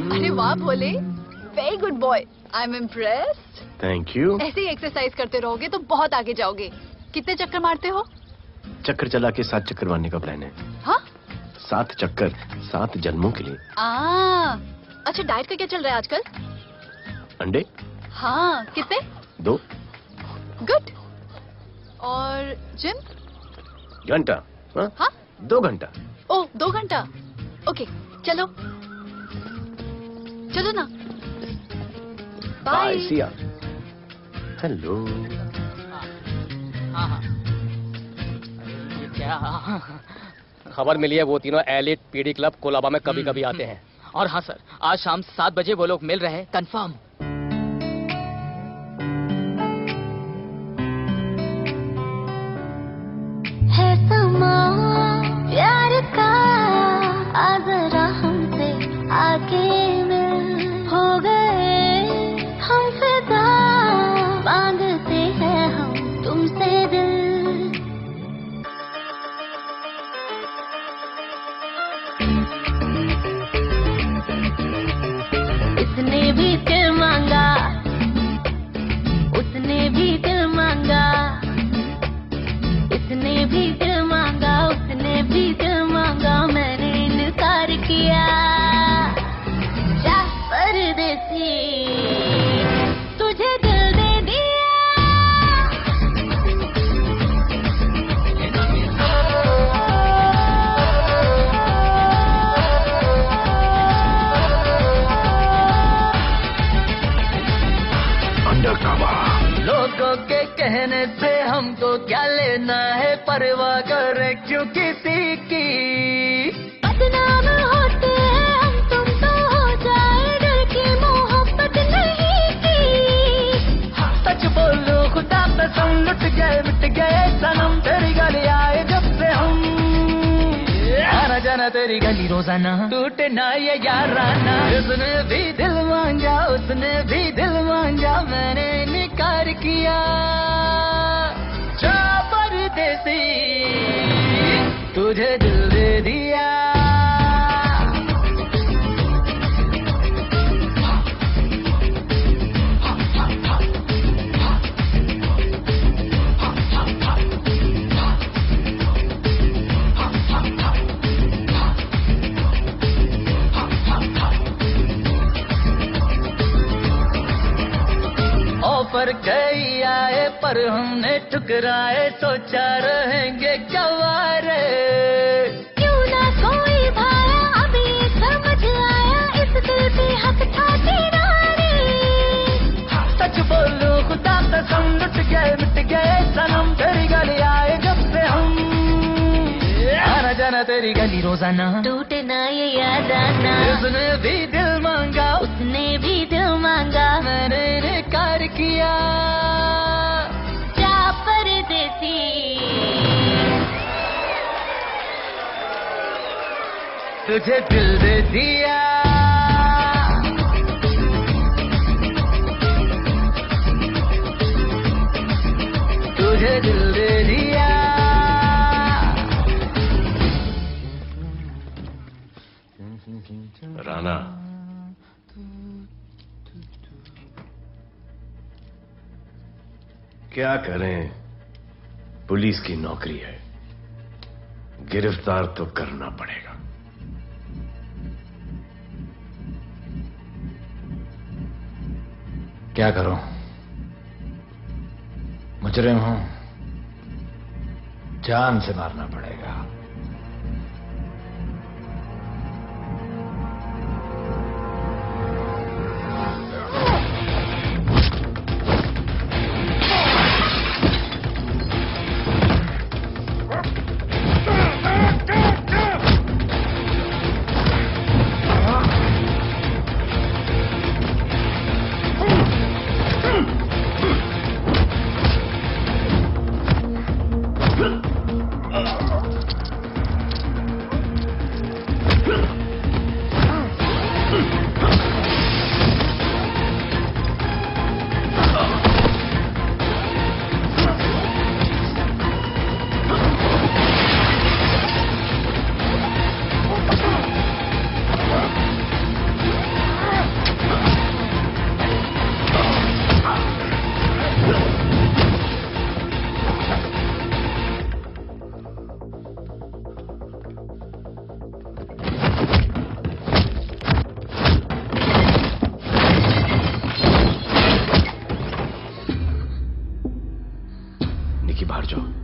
अरे वाह Bhole, very good boy. I am impressed. Thank you. ऐसे ही एक्सरसाइज करते रहोगे तो बहुत आगे जाओगे। कितने चक्कर मारते हो? चक्कर चला के 7 चक्कर मारने का प्लान है। हाँ? 7 चक्कर 7 जन्मों के लिए। अच्छा, डाइट का क्या चल रहा है आजकल? अंडे? हाँ, कितने? 2 गुड। और जिम? घंटा। हाँ? 2 घंटा। ओह, 2 घंटा। ओके, चलो चलो ना। बाय। सिया। हेलो। हाँ क्या? खबर मिली है वो तीनों एलिट पीडी क्लब कोलाबा में कभी कभी आते हैं। और हाँ सर, आज शाम 7 बजे वो लोग मिल रहे हैं, कंफर्म। है समा प्यार का, आ जरा हमसे आके मिल। हो गए हम फिदा, बांधते हैं हम तुमसे दिल। इसने भी दिल मांगा, उसने भी दिल मांगा। इसने भी दिल मांगा, उसने भी दिल मांगा। मैंने इनकार किया। जा परदेसी, तुझे दिल दे लोगों के कहने से हमको क्या लेना है, परवाह करे क्यों किसी की। बदनाम होते हैं हम, तुम तो हो जाए डर की मोहब्बत नहीं की। सच बोलो खुदा कसम, लुट गए मिट गए सनम। तेरी गली आए जब से हम, आना जाना तेरी गली रोजाना। टूटे ना ये याराना। उसने भी दिल मांगा, उसने भी दिल मांगा। मैंने इनकार किया जा परदेसी तुझे दिल दे दिया ऑफर कई आए पर हमने ठुकराए सोचा रहेंगे क्या वारे क्यों ना कोई भाया अभी समझ आया इस दिल पे हक था तेरा रे सच बोलूं खुदा कसम लुट गए मिट गए सनम तेरी गली आए जब से हम आना जाना तेरी गली रोजाना टूटे ना ये याद आना उसने भी दिल मांगा उसने भी दिल मांगा मैंने इनकार किया जा परदेसी तुझे दिल दे दिया तुझे दिल दे दिया राणा क्या करें पुलिस की नौकरी है गिरफ्तार तो करना पड़ेगा क्या करूं मुजरिम हूं जान से मारना पड़ेगा निकी बाहर जाओ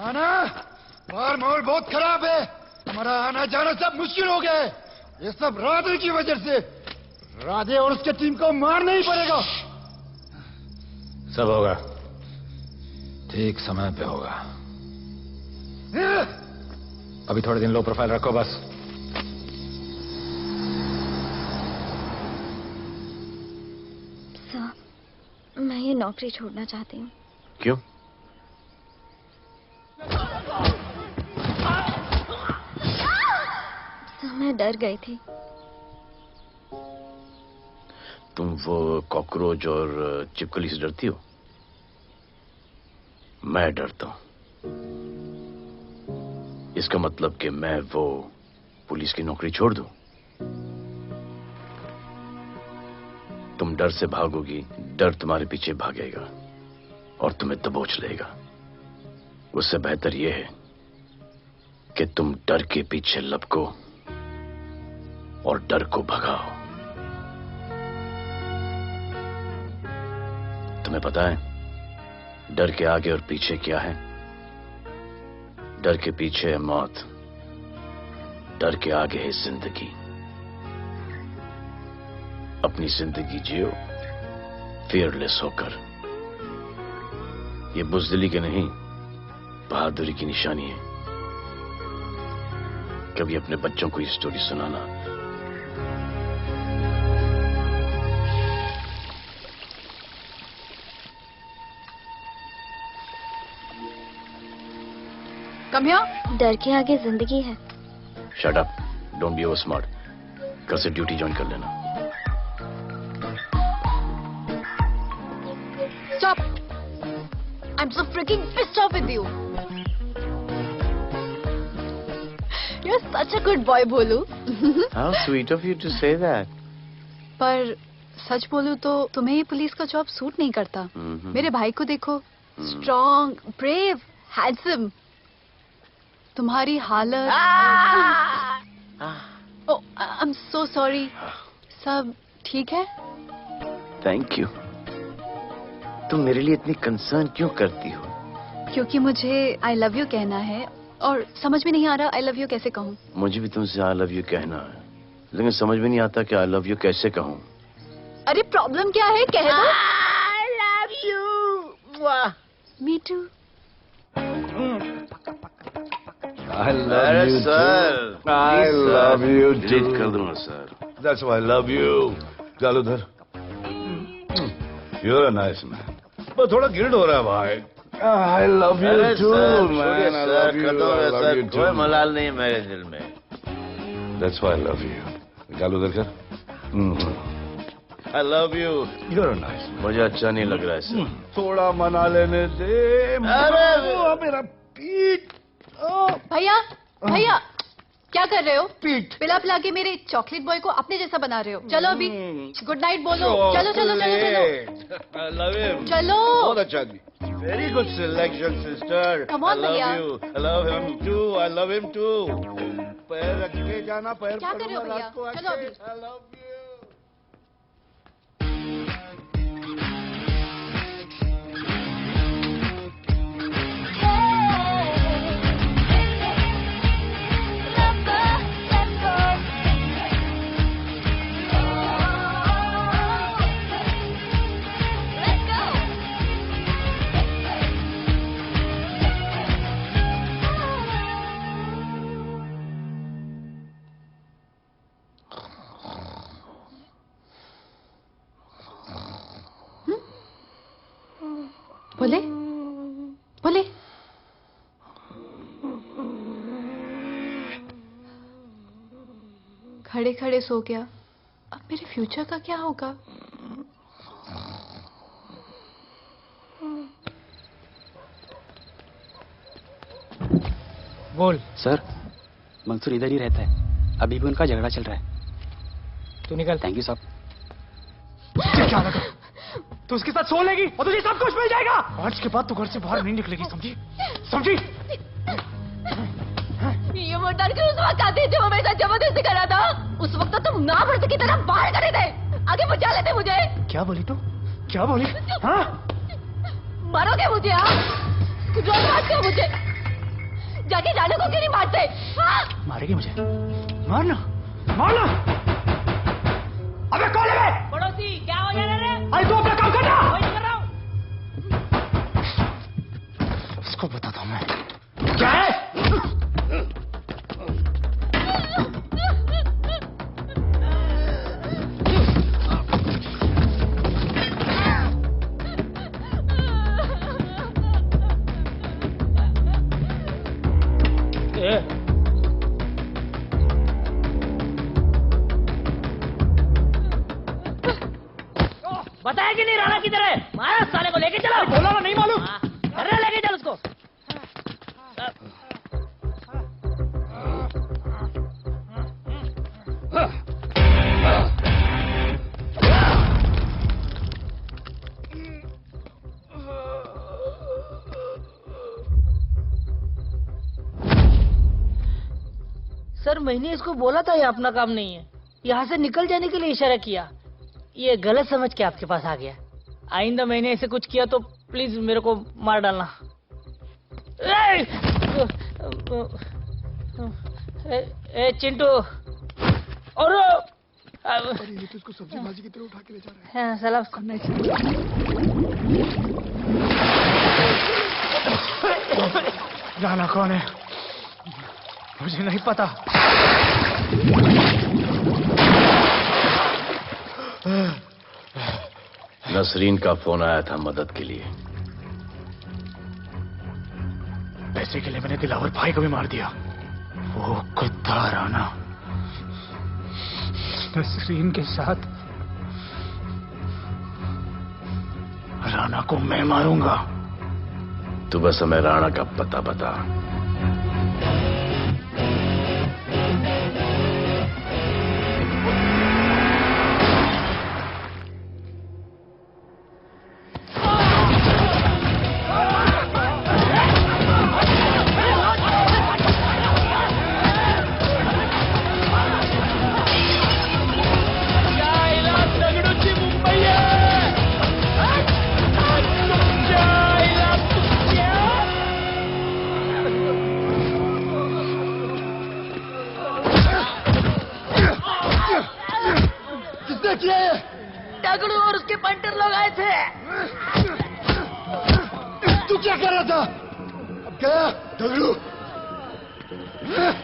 राना, बाहर माहौल बहुत खराब है। हमारा आना जाना सब मुश्किल हो गया है। ये सब राधे की वजह से। राधे और उसके टीम को मारना ही पड़ेगा। सब होगा, ठीक समय पे होगा। अभी थोड़े दिन लो प्रोफाइल रखो बस। सर, मैं ये नौकरी छोड़ना चाहती हूँ। क्यों? सर, मैं डर गई थी। तुम वो कॉकरोच और चिपकली से डरती हो? मैं डरता हूं। इसका मतलब कि मैं वो पुलिस की नौकरी छोड़ दूं? तुम डर से भागोगी, डर तुम्हारे पीछे भागेगा और तुम्हें दबोच लेगा। उससे बेहतर यह है कि तुम डर के पीछे लपको और डर को भगाओ। तुम्हें पता है डर के आगे और पीछे क्या है? डर के पीछे है मौत, डर के आगे है जिंदगी। अपनी जिंदगी जियो फियरलेस होकर। ये बुज़दिली की नहीं, बहादुरी की निशानी है। कभी अपने बच्चों को ये स्टोरी सुनाना। Come here. डर के आगे जिंदगी है। Shut up, don't be over smart. कल से ड्यूटी ज्वाइन कर लेना। Stop! I'm so freaking pissed off with you. You're such a good boy, Bholu. How sweet of you to say that. पर सच बोलूं तो तुम्हें ये पुलिस का जॉब सूट नहीं करता। मेरे भाई को देखो, स्ट्रॉन्ग, ब्रेव, हैंडसम। तुम्हारी हालत। ओह, आई एम सो सॉरी। सब ठीक है? Thank you. तुम मेरे लिए इतनी कंसर्न क्यों करती हो? क्योंकि मुझे आई लव यू कहना है और समझ में नहीं आ रहा आई लव यू कैसे कहूँ। मुझे भी तुमसे आई लव यू कहना है, लेकिन समझ में नहीं आता कि आई लव यू कैसे कहूँ। अरे प्रॉब्लम क्या है, कह दो। I love you. Me too. I love you sir. too. I love you too. Delete कर दूंगा sir. That's why I love you. चल उधर। You're a nice man. पर थोड़ा गिल्ड हो रहा है भाई। I love you too, man. I love you. I love you too. कोई मलाल नहीं है मेरे दिल में। That's why I love you. निकाल उधर कर। I love you. You're a nice man. मुझे अच्छा नहीं लग रहा है सर। थोड़ा मना लेने दे। अरे मेरा पीठ। भैया, भैया, क्या कर रहे हो? पीठ पिला पिला के मेरे चॉकलेट बॉय को अपने जैसा बना रहे हो। चलो अभी गुड नाइट बोलो। चलो चलो चलो चलो। I love him. चलो। बहुत अच्छा आदमी। Very good selection, sister. Come on, I love भैया। you. I love him too. I love him too. पैर रख के जाना, पैर क्या कर रहे हो भैया? चलो अभी। I love you. बोले बोले। खड़े खड़े सो गया। अब मेरे फ्यूचर का क्या होगा? बोल। सर, मंसूर इधर ही रहता है। अभी भी उनका झगड़ा चल रहा है। तू निकल। थैंक यू साहब। क्या लगा? तू उसके साथ सो लेगी और तुझे सब कुछ मिल जाएगा। आज के बाद तू घर से बाहर नहीं निकलेगी, समझी? समझी? ये वो डर के उस वक्त आते जब मेरे साथ जबरदस्ती करा था। उस वक्त तो तुम ना मर्द की तरह बाहर करे थे, आगे बचा लेते मुझे। क्या बोली तू? क्या बोली? हाँ? मारोगे मुझे? हाँ? रोज मारते हो मुझे। जाके राना को क्यों नहीं मारते? हाँ? मारेगी मुझे? मारना मारना। अबे कौन है? पड़ोसी क्या हो जा रहा है? अरे तू अपना काम करना। वही कर रहा हूँ। इसको बताता हूँ मैं क्या है। बताया कि नहीं राणा किधर है? मारा साले को लेके चलो। बोला ना नहीं मालूम। अरे लेके चल उसको। सर मैंने इसको बोला था ये अपना काम नहीं है, यहाँ से निकल जाने के लिए इशारा किया, ये गलत समझ के आपके पास आ गया। आइंदा मैंने ऐसे कुछ किया तो प्लीज मेरे को मार डालना। ए चिंटू और ये तो इसको सब्जी भाजी की तरह उठा के ले जा रहा है। हाँ, सलाम करना राणा कौन है मुझे नहीं पता। नसरीन का फोन आया था मदद के लिए। पैसे के लिए मैंने दिलावर भाई को भी मार दिया। वो कुत्ता राणा नसरीन के साथ। राणा को मैं मारूंगा। तू बस हमें राणा का पता बता। टगड़ू और उसके पंटर लोग आए थे। तू क्या कर रहा था? अब गया टगड़ू।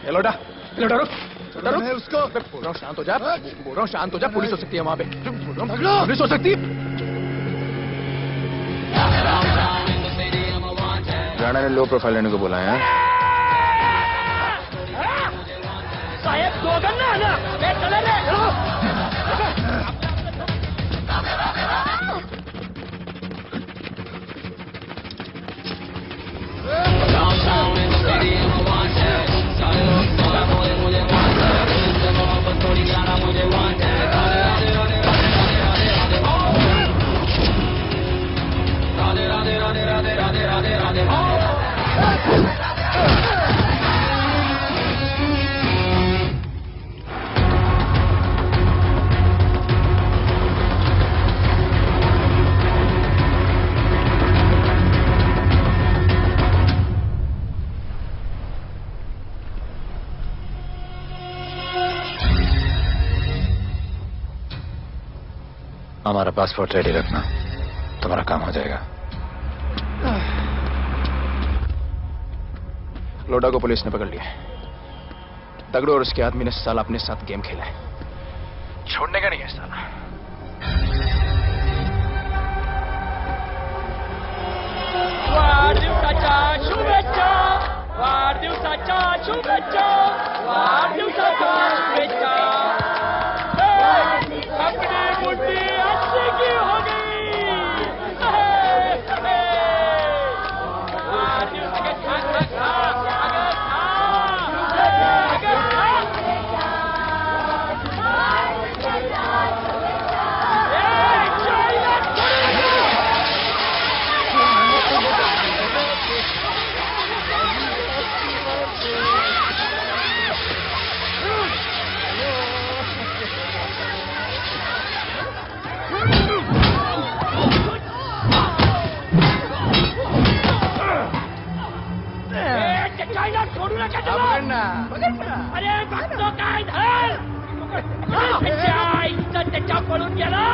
ये लोटा रुक। मैं उसको बोल रहा हूँ शांत हो जा। बोल रहा हूँ शांत हो जा। पुलिस हो सकती है वहाँ पे। टगड़ू पुलिस हो सकती है। राणा ने लो प्रोफाइल लेने को बोला है। साहब दो गन्ना है ना, मैं चले रे। हमारा पासपोर्ट रेडी रखना, तुम्हारा काम हो जाएगा। लोटा को पुलिस ने पकड़ लिया। तगड़ू और उसके आदमी ने साला अपने साथ गेम खेला है। छोड़ने का नहीं है साला। वाढदिवसाच्या शुभेच्छा, वाढदिवसाच्या शुभेच्छा, वाढदिवसाच्या शुभेच्छा। अपनी बुद्धि अच्छी की हो गई। वाढदिवसाच्या खा खा खा, अगर खा, अगर खा। अरे भक्तों का इधर त्याच्या पळून गेला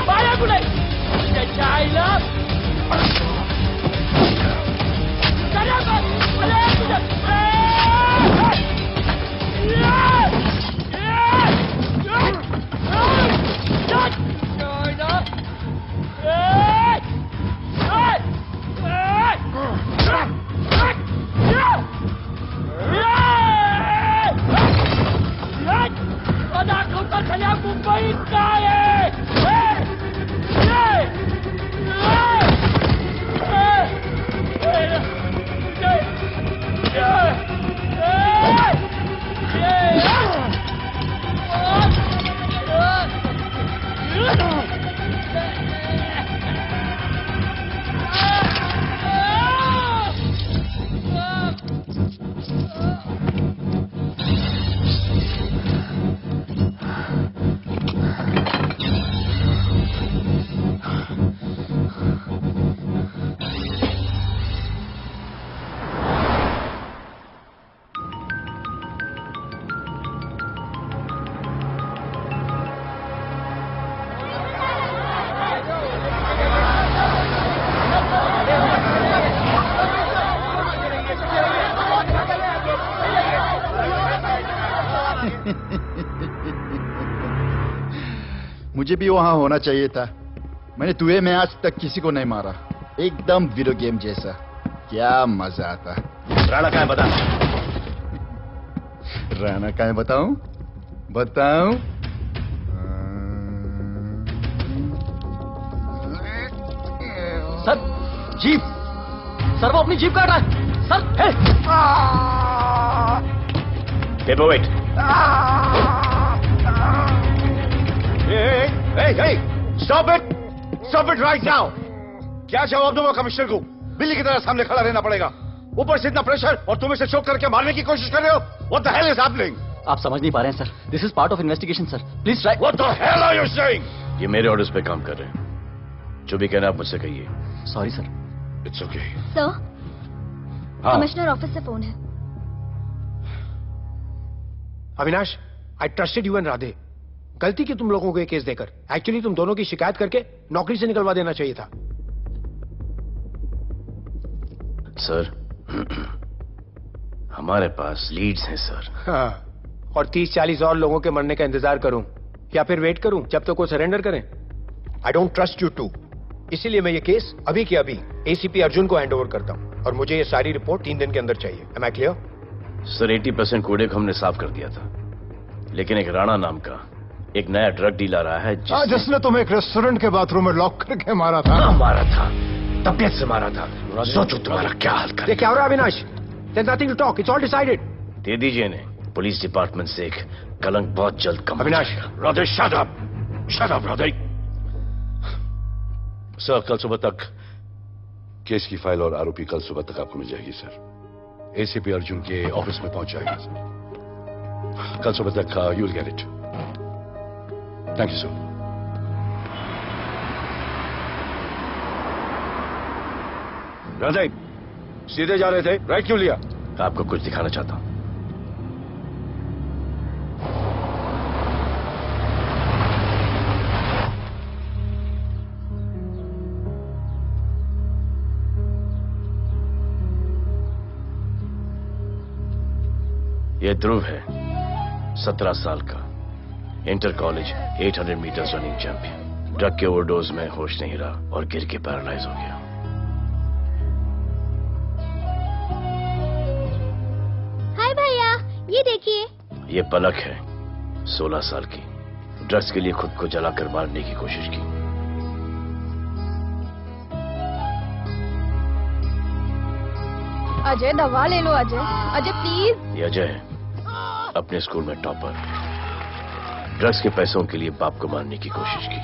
बाया कुठे त्याच्या आईला दाखवता झाल्या मुंबईत काय मुझे भी वहां होना चाहिए था। मैंने तुए में आज तक किसी को नहीं मारा। एकदम वीडियो गेम जैसा। क्या मजा आता। राणा कहाँ है बता। राणा कहाँ है बताऊं? बताऊं? सर जीप, सर वो अपनी जीप काट रहा है। Sir paperweight. Hey, stop it right now! क्या जवाब दूंगा कमिश्नर को? बिल्ली की तरह सामने खड़ा रहना पड़ेगा। ऊपर से इतना प्रेशर और तुम इसे चोक करके मारने की कोशिश कर रहे हो। What the hell is happening? आप समझ नहीं पा रहे हैं sir. This is part of investigation, sir. Please try. What the hell are you saying? ये मेरे ऑर्डर्स पे काम कर रहे हैं। जो भी कहना आप मुझसे कहिए। Sorry, sir. It's okay. Sir, हाँ। कमिश्नर ऑफिस से फोन है। Avinash, I trusted you and Radhe. गलती की तुम लोगों को ये केस देकर। एक्चुअली तुम दोनों की शिकायत करके नौकरी से निकलवा देना चाहिए था। सर, हमारे पास लीड्स हैं सर। हाँ, और 30-40 और लोगों के मरने का इंतजार करूं या फिर वेट करूं जब तक वो सरेंडर करें? I don't trust you too. इसीलिए मैं ये केस अभी के अभी एसीपी अर्जुन को हैंडओवर करता हूं और मुझे ये सारी रिपोर्ट 3 दिन के अंदर चाहिए। M I clear? सर 80% कूड़े को हमने साफ कर दिया था, लेकिन एक राणा नाम का एक नया ड्रग डीलर आया है जिसने तुम्हें एक रेस्टोरेंट के बाथरूम में लॉक करके मारा था। हाँ, मारा था, तबीयत से मारा था। सोचो तुम्हारा क्या हाल कर। क्या हो रहा है Avinash? There's nothing to talk. It's all decided. दे दीजिए इन्हें। पुलिस डिपार्टमेंट से एक कलंक बहुत जल्द कम। Avinash, Radhe shut up Radhe. Sir कल सुबह तक केस की फाइल और आरोपी कल सुबह तक आपको मिल जाएगी सर। एसीपी अर्जुन के ऑफिस में पहुंच जाएगा सर। कल सुबह तक you will get it. Thank you sir. Radhe सीधे जा रहे थे, राइट क्यों लिया? आपको कुछ दिखाना चाहता हूं। यह ध्रुव है, 17 साल का, inter college 800 meters running champion. Drug के ओवरडोज में होश नहीं रहा और गिर के पैरालाइज हो गया। हाय भैया, ये देखिए। ये पलक है, 16 साल की, ड्रग्स के लिए खुद को जलाकर मारने की कोशिश की। अजय दवा ले लो। अजय प्लीज। ये अजय है, अपने स्कूल में टॉपर। ड्रग्स के पैसों के लिए बाप को मारने की कोशिश की।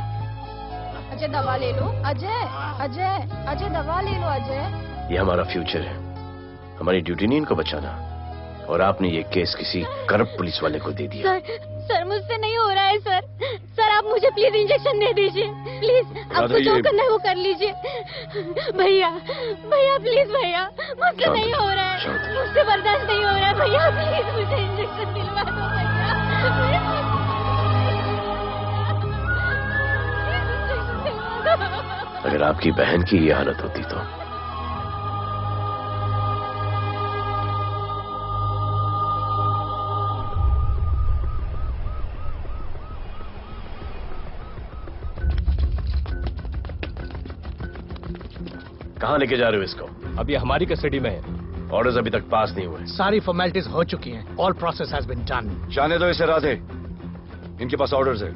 अजय दवा ले लो। अजय दवा ले लो। अजय ये हमारा फ्यूचर है, हमारी ड्यूटी नहीं इनको बचाना, और आपने ये केस किसी करप्ट पुलिस वाले को दे दिया। सर मुझसे नहीं हो रहा है सर। सर आप मुझे प्लीज इंजेक्शन दे दीजिए प्लीज। आपको जो करना है वो कर लीजिए। भैया भैया प्लीज भैया, मुझसे नहीं हो रहा है, मुझसे बर्दाश्त नहीं हो रहा है भैया, प्लीज मुझे इंजेक्शन दिलवा दो भैया। अगर आपकी बहन की ये हालत होती तो कहां लेके जा रहे हो इसको? अभी हमारी कस्टडी में है। ऑर्डर्स अभी तक पास नहीं हुए। सारी फॉर्मेलिटीज हो चुकी हैं। All process has been done. जाने दो इसे राधे, इनके पास ऑर्डर्स है।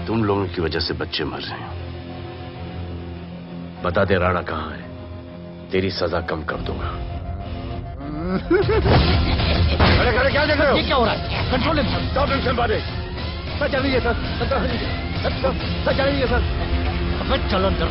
तुम लोगों की वजह से बच्चे मर रहे हैं। बता दे राणा कहां है, तेरी सजा कम कर दूंगा। अरे अरे क्या देख रहे हो? ये क्या हो रहा है? Control him. स्टॉप टेंशन बारे। सर चल रही है सर। सर चल रही है सर। अबे चलो अंदर।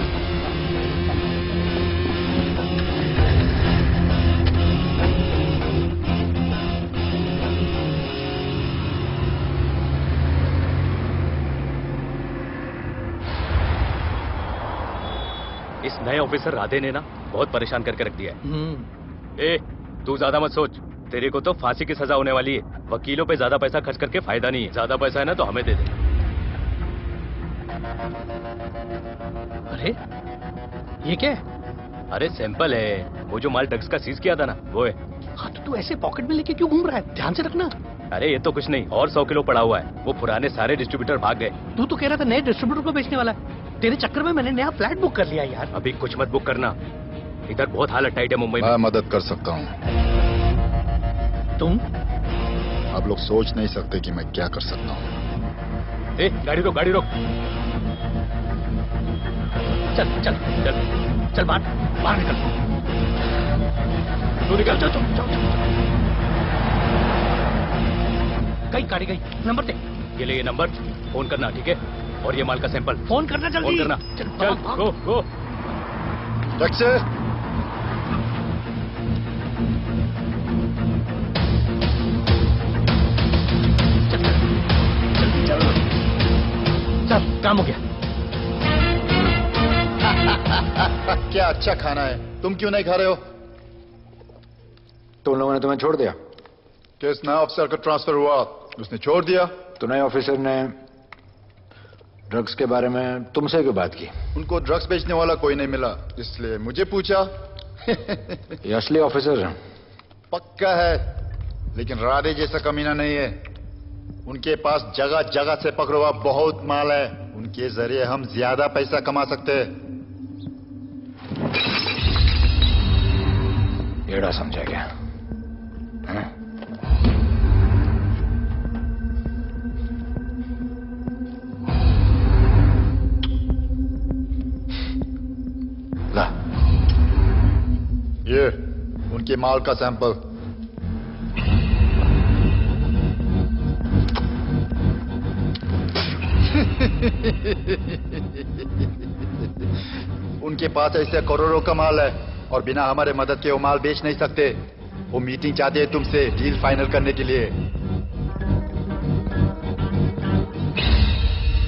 इस नए ऑफिसर राधे ने ना बहुत परेशान करके रख दिया है। ए, तू ज्यादा मत सोच, तेरे को तो फांसी की सजा होने वाली है। वकीलों पे ज्यादा पैसा खर्च करके फायदा नहीं है। ज्यादा पैसा है ना तो हमें दे दे। अरे ये क्या है? अरे सैंपल है, वो जो माल ड्रग्स का सीज किया था ना वो है। हाँ तो तू ऐसे पॉकेट में लेके क्यों घूम रहा है? ध्यान से रखना। अरे ये तो कुछ नहीं, और 100 किलो पड़ा हुआ है। वो पुराने सारे डिस्ट्रीब्यूटर भाग गए। तू तो कह रहा था नए डिस्ट्रीब्यूटर को बेचने वाला है। तेरे चक्कर में मैंने नया फ्लैट बुक कर लिया यार। अभी कुछ मत बुक करना, इधर बहुत हालत टाइट है मुंबई में। मैं मदद कर सकता हूँ। तुम? आप लोग सोच नहीं सकते कि मैं क्या कर सकता हूँ। ए, गाड़ी रोक, गाड़ी रोक। चल चल चल चल बाहर निकल। तू निकल। चल चल चल। गई गाड़ी गई। नंबर दे। ये ले, ये नंबर, फोन करना ठीक है? और ये माल का सैंपल फोन करना जल्दी। फोन करना। चल गो गो। टैक्सी। चल काम हो गया। क्या अच्छा खाना है, तुम क्यों नहीं खा रहे हो? तो उन लोगों ने तुम्हें छोड़ दिया? किस नए ऑफिसर का ट्रांसफर हुआ उसने छोड़ दिया? तो नए ऑफिसर ने ड्रग्स के बारे में तुमसे क्यों बात की? उनको ड्रग्स बेचने वाला कोई नहीं मिला, इसलिए मुझे पूछा। ये असली ऑफिसर है? पक्का है, लेकिन राधे जैसा कमीना नहीं है। उनके पास जगह जगह से पकड़ा हुआ बहुत माल है, उनके जरिए हम ज्यादा पैसा कमा सकते हैं। एड़ा समझा गया? ला, ये उनके माल का सैंपल। उनके पास ऐसे करोड़ों का माल है और बिना हमारे मदद के वो माल बेच नहीं सकते। वो मीटिंग चाहते हैं तुमसे डील फाइनल करने के लिए।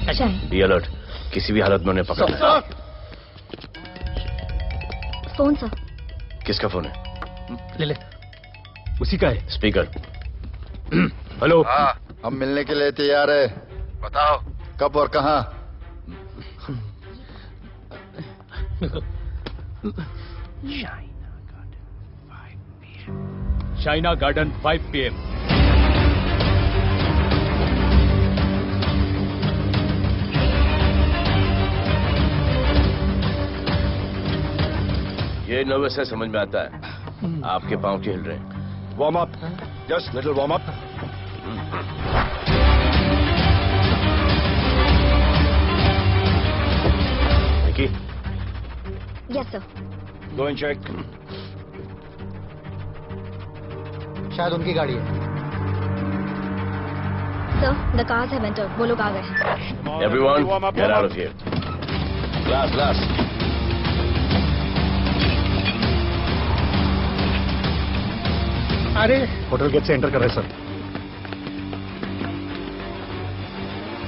अच्छा, बी अलर्ट, किसी भी हालत में उन्हें पकड़ना। Phone sir. किसका फोन है? ले ले। उसी का है। स्पीकर। हेलो। हाँ, हम मिलने के लिए तैयार है। बताओ कब और कहाँ? China garden 5 PM। ये नर्वस है, समझ में आता है। आपके पांव क्यों हिल रहे हैं? Warm up, just little warm up. Nikki. Yes sir. Go and check. शायद उनकी गाड़ी है। Sir, the cars have entered. वो लोग आ गए हैं। Everyone, get out of here. Glass, glass. अरे होटल गेट से एंटर कर रहे हैं सर।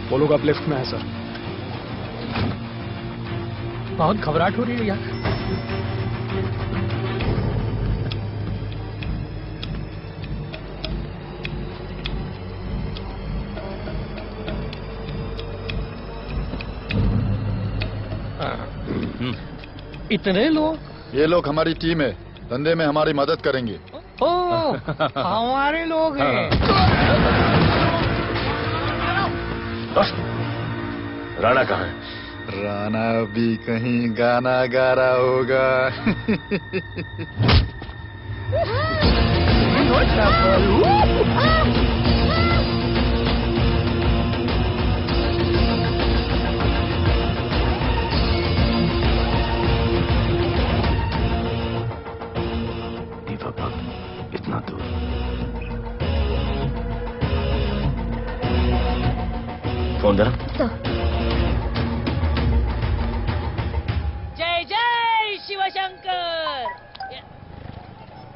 वो लोग अब लिफ्ट में है सर। बहुत घबराहट हो रही है यार। इतने लोग? ये लोग हमारी टीम है, धंधे में हमारी मदद करेंगे। ओ, हमारे लोग हैं। राणा कहाँ है? राणा भी कहीं गाना गा रहा होगा। इतना दूर। फोन जरा। जय जय शिवशंकर,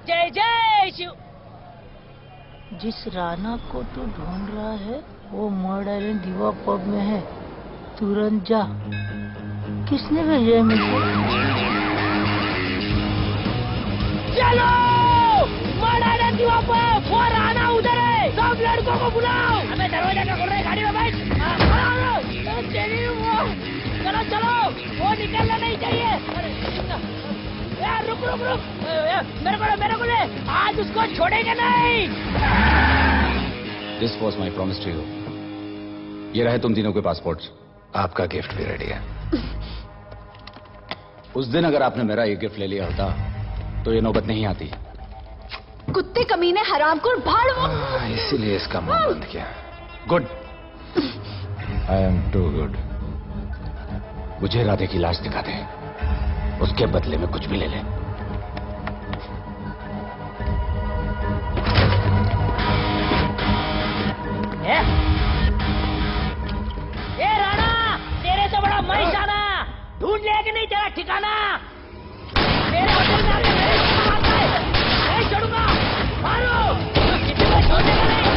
जय जय शिव। जिस राणा को तू ढूंढ रहा है वो मर्ड आइलैंड दीवा पब में है, तुरंत जा। किसने भेजा है मुझे? चलो मर्ड आइलैंड दीवा पब, वो राणा उधर है, सब लड़कों को बुलाओ। हमें दरवाजा क्या खोल रहे, गाड़ी में बैठ। चलो चलो, वो निकलना नहीं चाहिए। यार रुक रुक रुक, मेरे को ले, आज उसको छोड़ेंगे नहीं। This was my promise to you. ये रहे तुम तीनों के पासपोर्ट्स। आपका गिफ्ट भी रेडी है। उस दिन अगर आपने मेरा ये गिफ्ट ले लिया होता तो ये नौबत नहीं आती। कुत्ते कमीने हरामखोर भाड़। इसीलिए इसका मुंह बंद किया। Good, I am too good. मुझे राधे की लाश दिखा दे, उसके बदले में कुछ भी ले ले। ए राणा, तेरे से बड़ा मैं शाना, ढूंढ लिया कि नहीं तेरा ठिकाना? मेरे होटल में आके मेरे को मारता है, नहीं छोड़ूंगा। मारो, किसी को छोड़ेगा नहीं।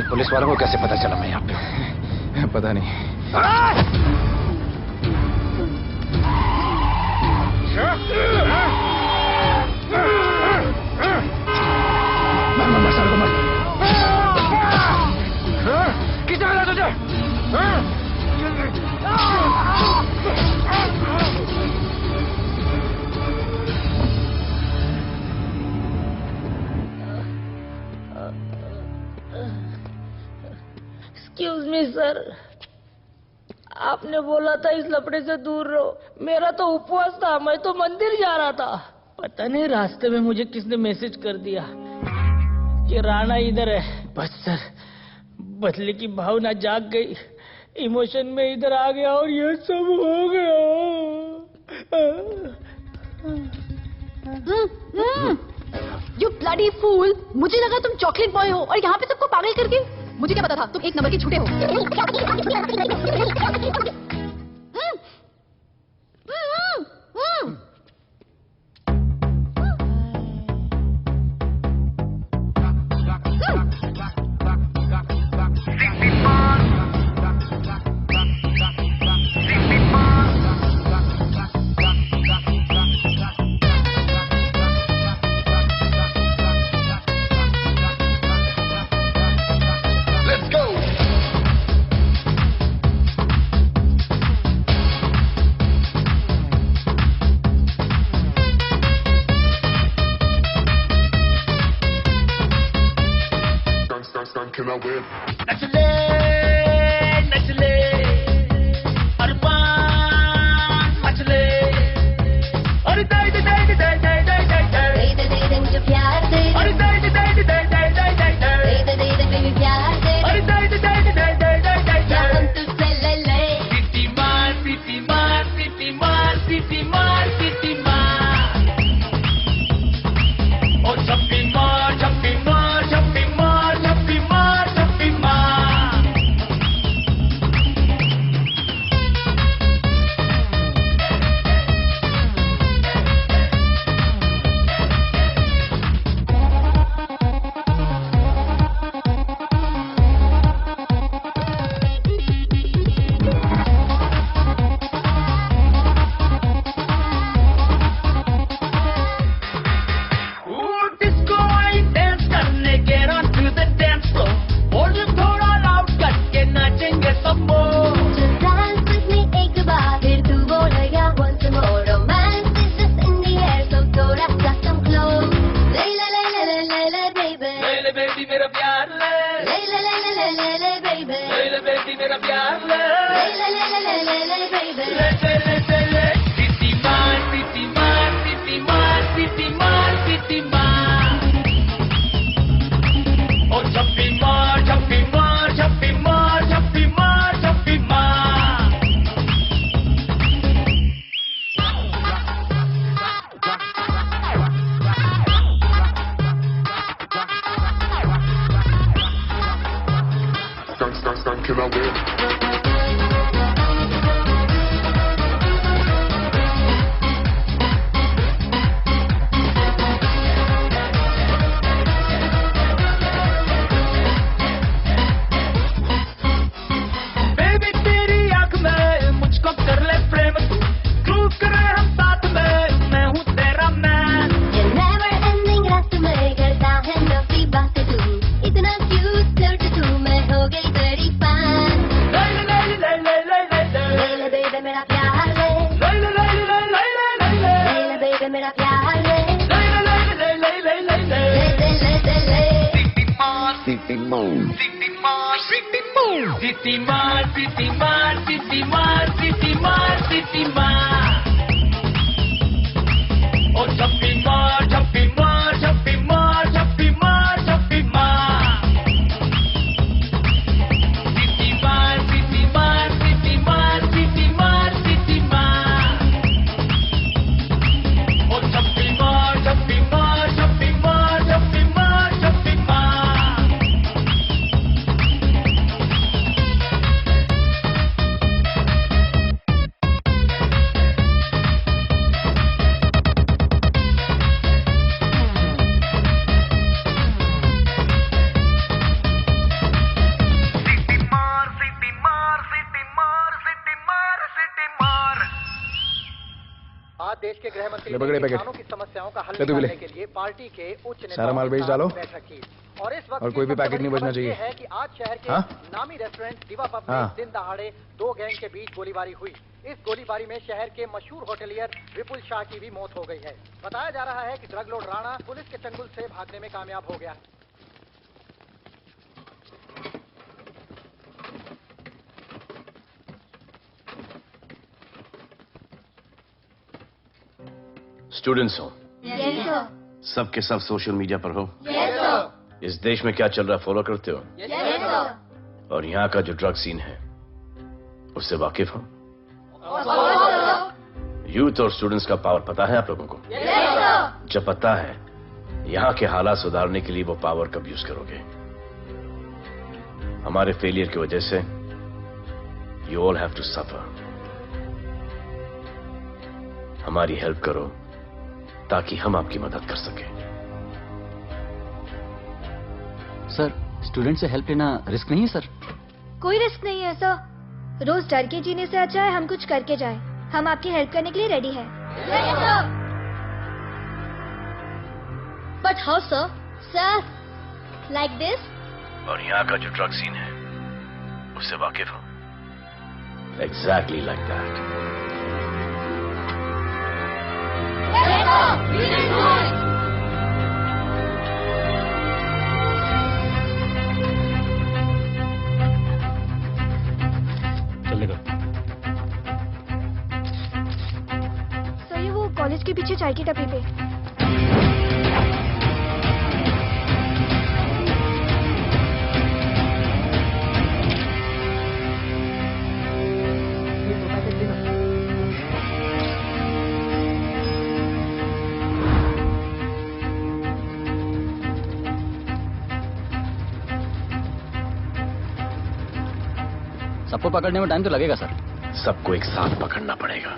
पुलिस वालों को कैसे पता चला मैं यहाँ पे? पता नहीं। किसने मिला तुझे? एक्सक्यूज मी सर, आपने बोला था इस लफड़े से दूर रहो। मेरा तो उपवास था, मैं तो मंदिर जा रहा था। पता नहीं रास्ते में मुझे किसने मैसेज कर दिया कि राणा इधर है। बस सर, बदले की भावना जाग गई, इमोशन में इधर आ गया और ये सब हो गया। You bloody fool! मुझे लगा तुम चॉकलेट बॉय हो और यहाँ पे सबको पागल करके। मुझे क्या पता था तुम एक नंबर के झूठे हो। पार्टी के उच्च सारा माल बेच डालो और इस वक्त और कोई भी पैकेट नहीं बचना चाहिए है कि आज शहर के नामी रेस्टोरेंट दिवा पब में दिन दहाड़े दो गैंग के बीच गोलीबारी हुई। इस गोलीबारी में शहर के मशहूर होटलियर विपुल शाह की भी मौत हो गई है। बताया जा रहा है कि ड्रग लॉर्ड राणा पुलिस के चंगुल से भागने में कामयाब हो गया। स्टूडेंट्स हो Yes, sir. सब के सब सोशल मीडिया पर हो। Yes, sir. इस देश में क्या चल रहा है फॉलो करते हो? Yes, sir. और यहाँ का जो ड्रग सीन है उससे वाकिफ हो? यूथ और स्टूडेंट्स का पावर पता है आप लोगों को? जब पता है, यहाँ के हालात सुधारने के लिए वो पावर कब यूज करोगे? हमारे फेलियर की वजह से you all have to suffer. हमारी हेल्प करो ताकि हम आपकी मदद कर सकें। सर, स्टूडेंट से हेल्प लेना रिस्क नहीं है सर? कोई रिस्क नहीं है सर। रोज डर के जीने से अच्छा है हम कुछ करके जाएं। हम आपकी हेल्प करने के लिए रेडी हैं। But how sir? Sir, like this? और यहाँ का जो ड्रग सीन है उससे वाकिफ हो? Exactly like that. चलेगा। सर, ये वो कॉलेज के पीछे चाय की टपरी पे। सबको पकड़ने में टाइम तो लगेगा सर। सबको एक साथ पकड़ना पड़ेगा।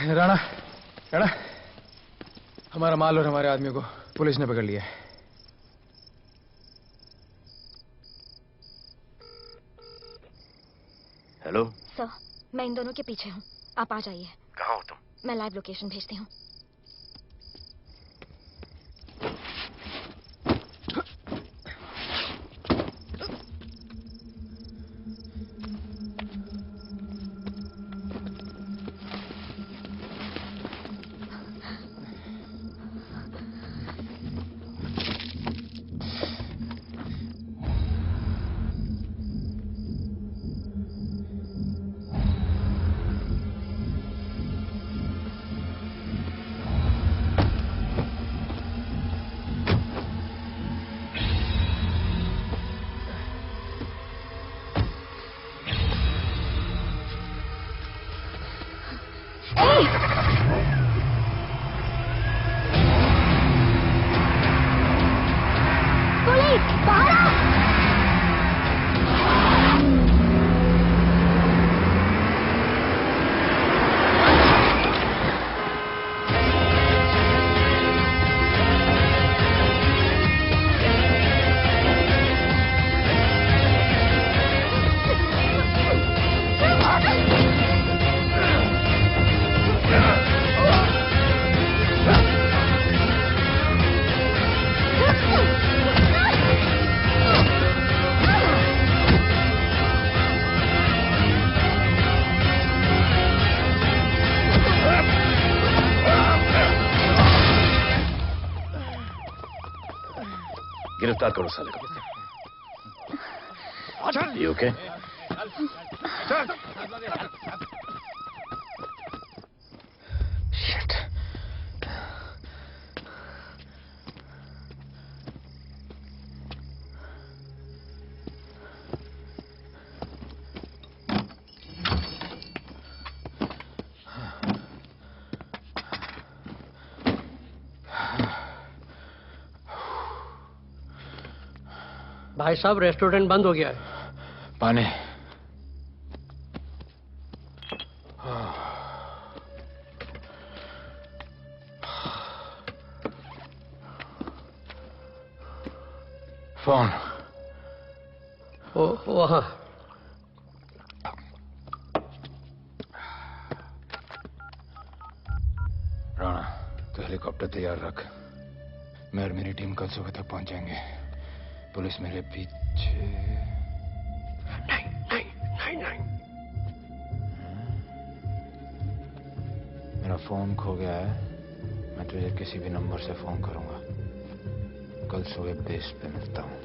राणा, राणा, हमारा माल और हमारे आदमी को पुलिस ने पकड़ लिया है। हेलो सर, मैं इन दोनों के पीछे हूँ। आप आ जाइए। कहाँ हो तुम? मैं लाइव लोकेशन भेजती हूँ। गिरफ्तार करो साले को। You okay? Shit. भाई साहब, रेस्टोरेंट बंद हो गया है। पानी। फोन। वहाँ। हेलीकॉप्टर तैयार रख। मैं और मेरी टीम कल सुबह तक पहुंच जाएंगे। पुलिस मेरे पीछे नहीं। मेरा फोन खो गया है। मैं तुझे किसी भी नंबर से फोन करूंगा। कल सुबह बेस पे मिलता हूं।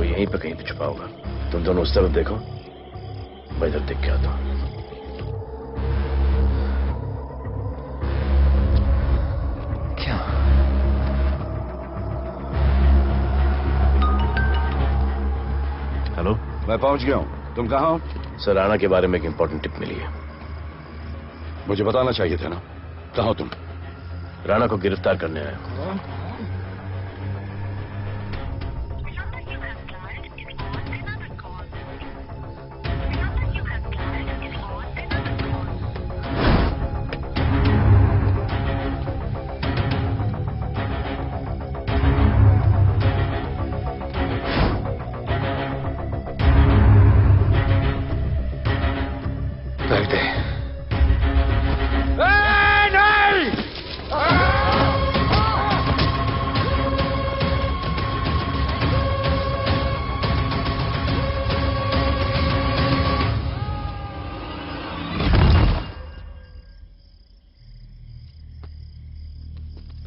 यहीं पे कहीं पे छुपा होगा। तुम दोनों उस तरफ देखो, मैं इधर देख के आता हूं। क्या? हेलो, मैं पहुंच गया हूं। तुम कहां हो? सर, राणा के बारे में एक इंपॉर्टेंट टिप मिली है। मुझे बताना चाहिए था ना। कहां हो तुम? राणा को गिरफ्तार करने आया हूं।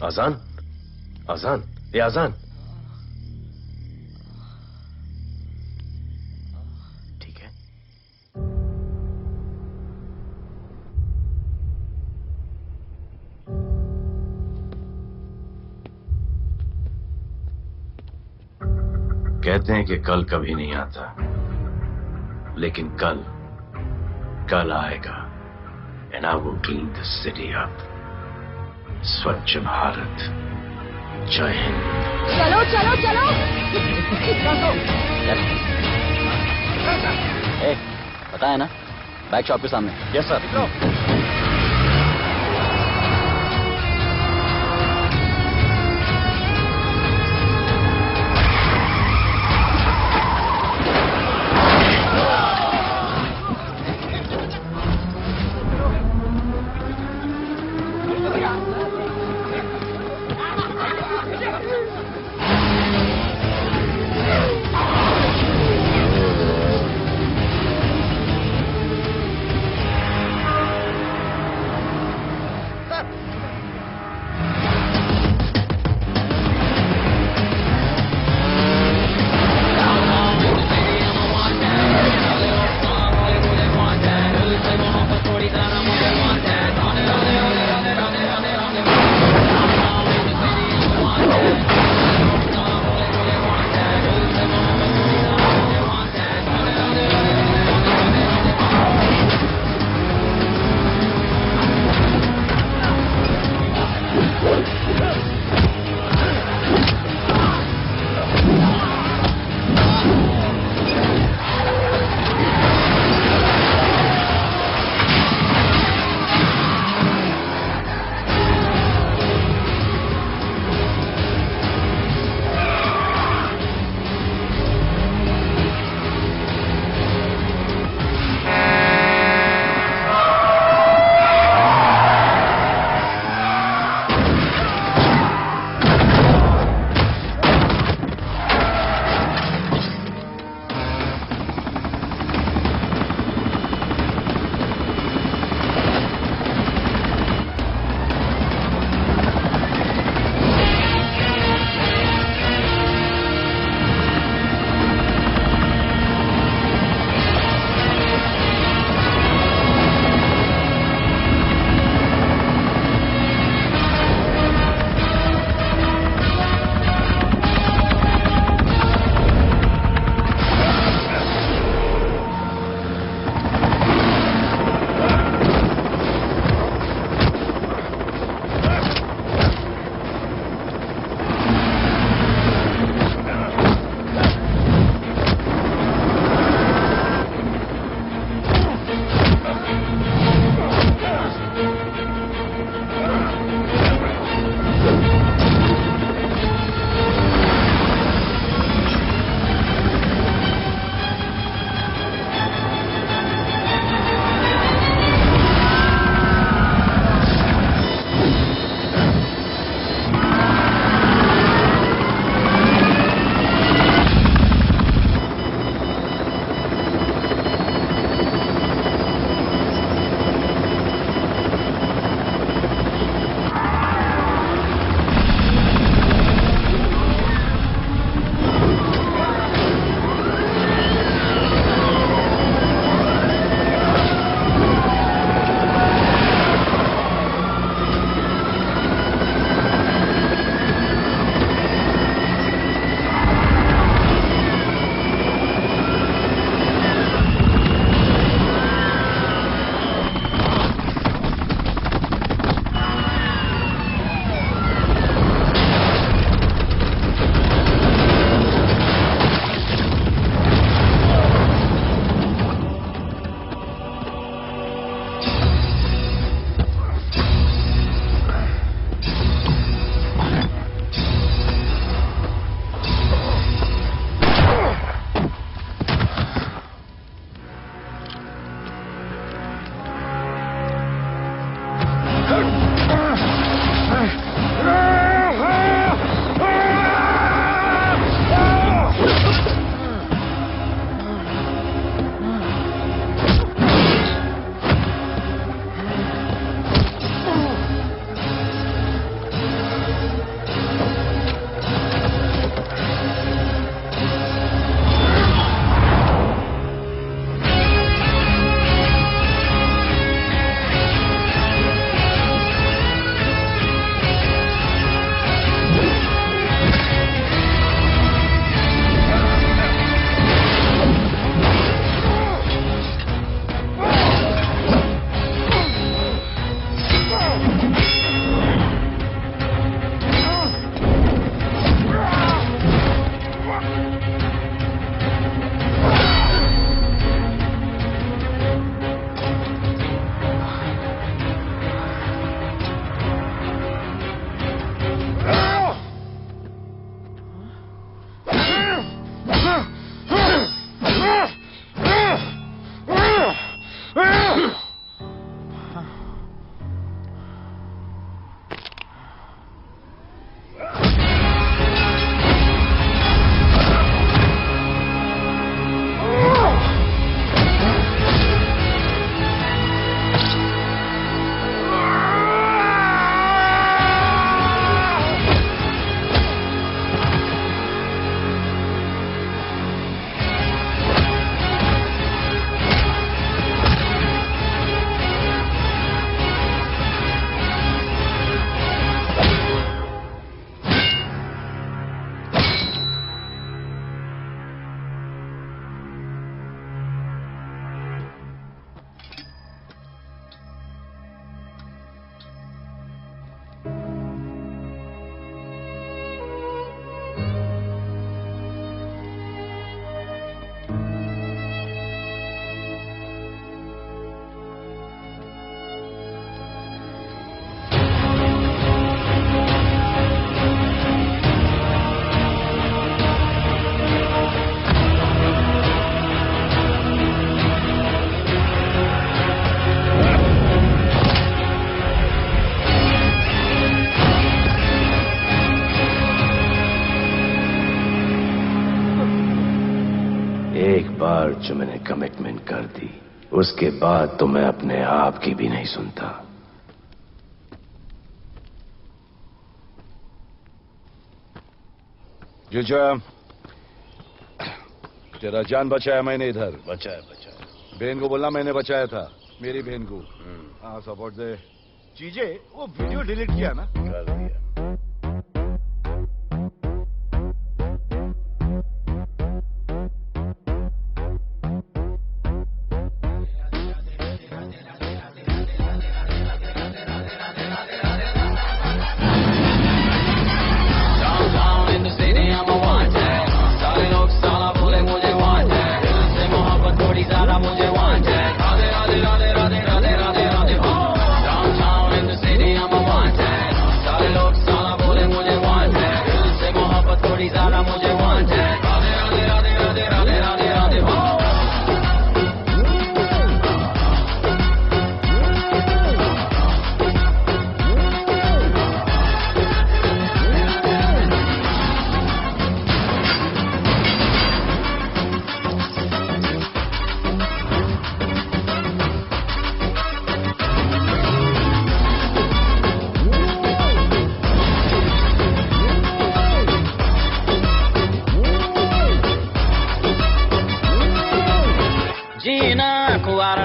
आजान, आजान, ये आजान। ठीक है। कहते हैं कि कल कभी नहीं आता, लेकिन कल आएगा। And I will clean the city up. स्वच्छ भारत। जय हिंद। चलो चलो चलो। पता है ना, बाइक शॉप के सामने। Yes sir. बार जो मैंने कमिटमेंट कर दी, उसके बाद तो मैं अपने आप की भी नहीं सुनता। जीजा, तेरा जान बचाया मैंने इधर। बचाया। बहन को बोलना मैंने बचाया था, मेरी बहन को। हाँ, सपोर्ट दे। चीजें वो वीडियो डिलीट किया ना? कर दिया।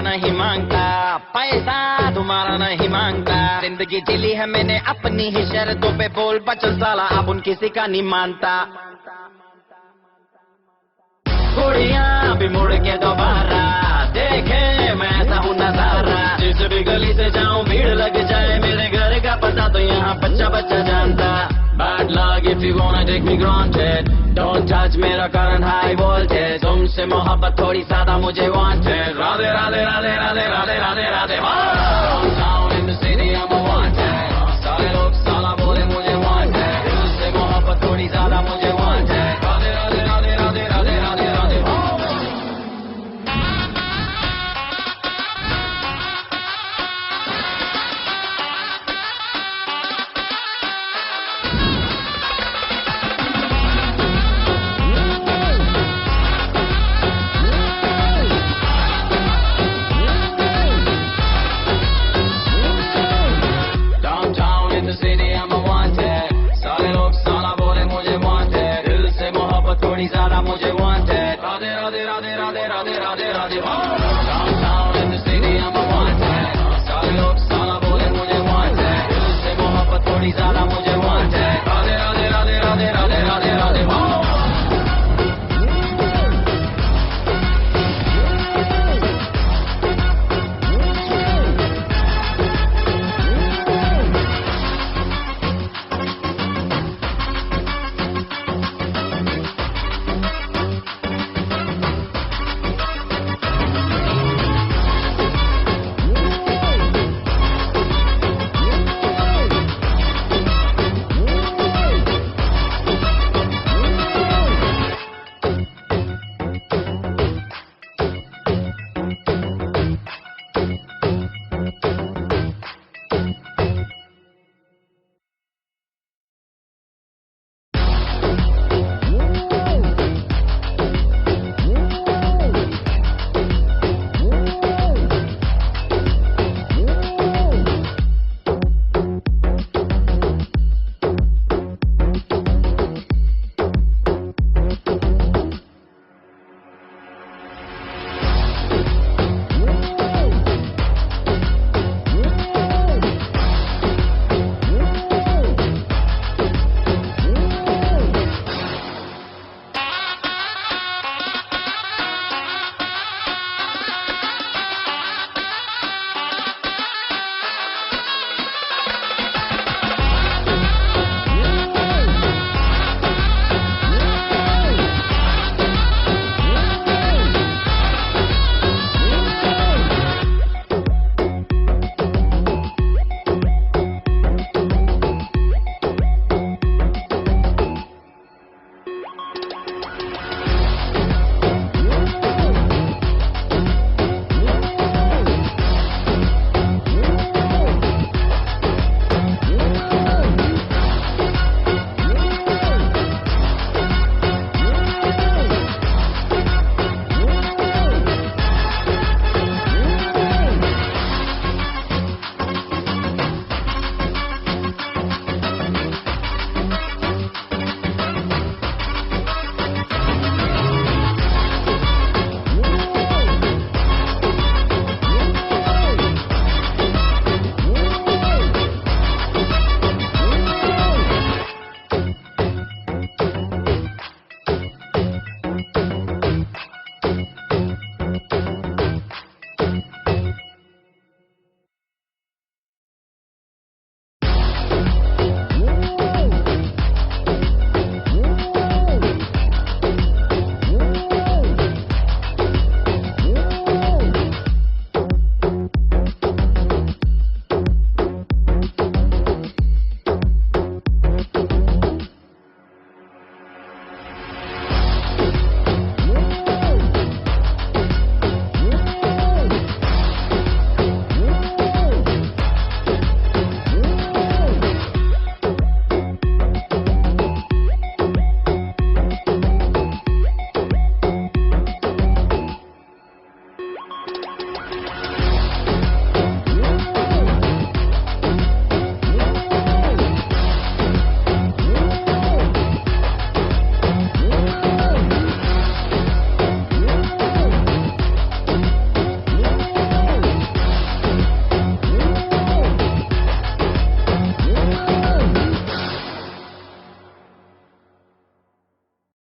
नहीं मांगता, पैसा तुम्हारा नहीं मांगता, जिंदगी जिली है मैंने अपनी ही शर्तों पे, बोल बचल साला अब उन किसी का नहीं मानता। कुड़ियाँ भी मुड़ के दोबारा देखे मैं ऐसा हूँ नजारा, जिस भी गली से जाऊँ भीड़ लग जाए, मेरे घर का पता तो यहाँ बच्चा बच्चा जानता। Bad luck if you wanna take me granted, don't touch मेरा current high voltage, तुमसे मोहब्बत थोड़ी ज्यादा मुझे wanted, राधे राधे राधे राधे राधे राधे राधे।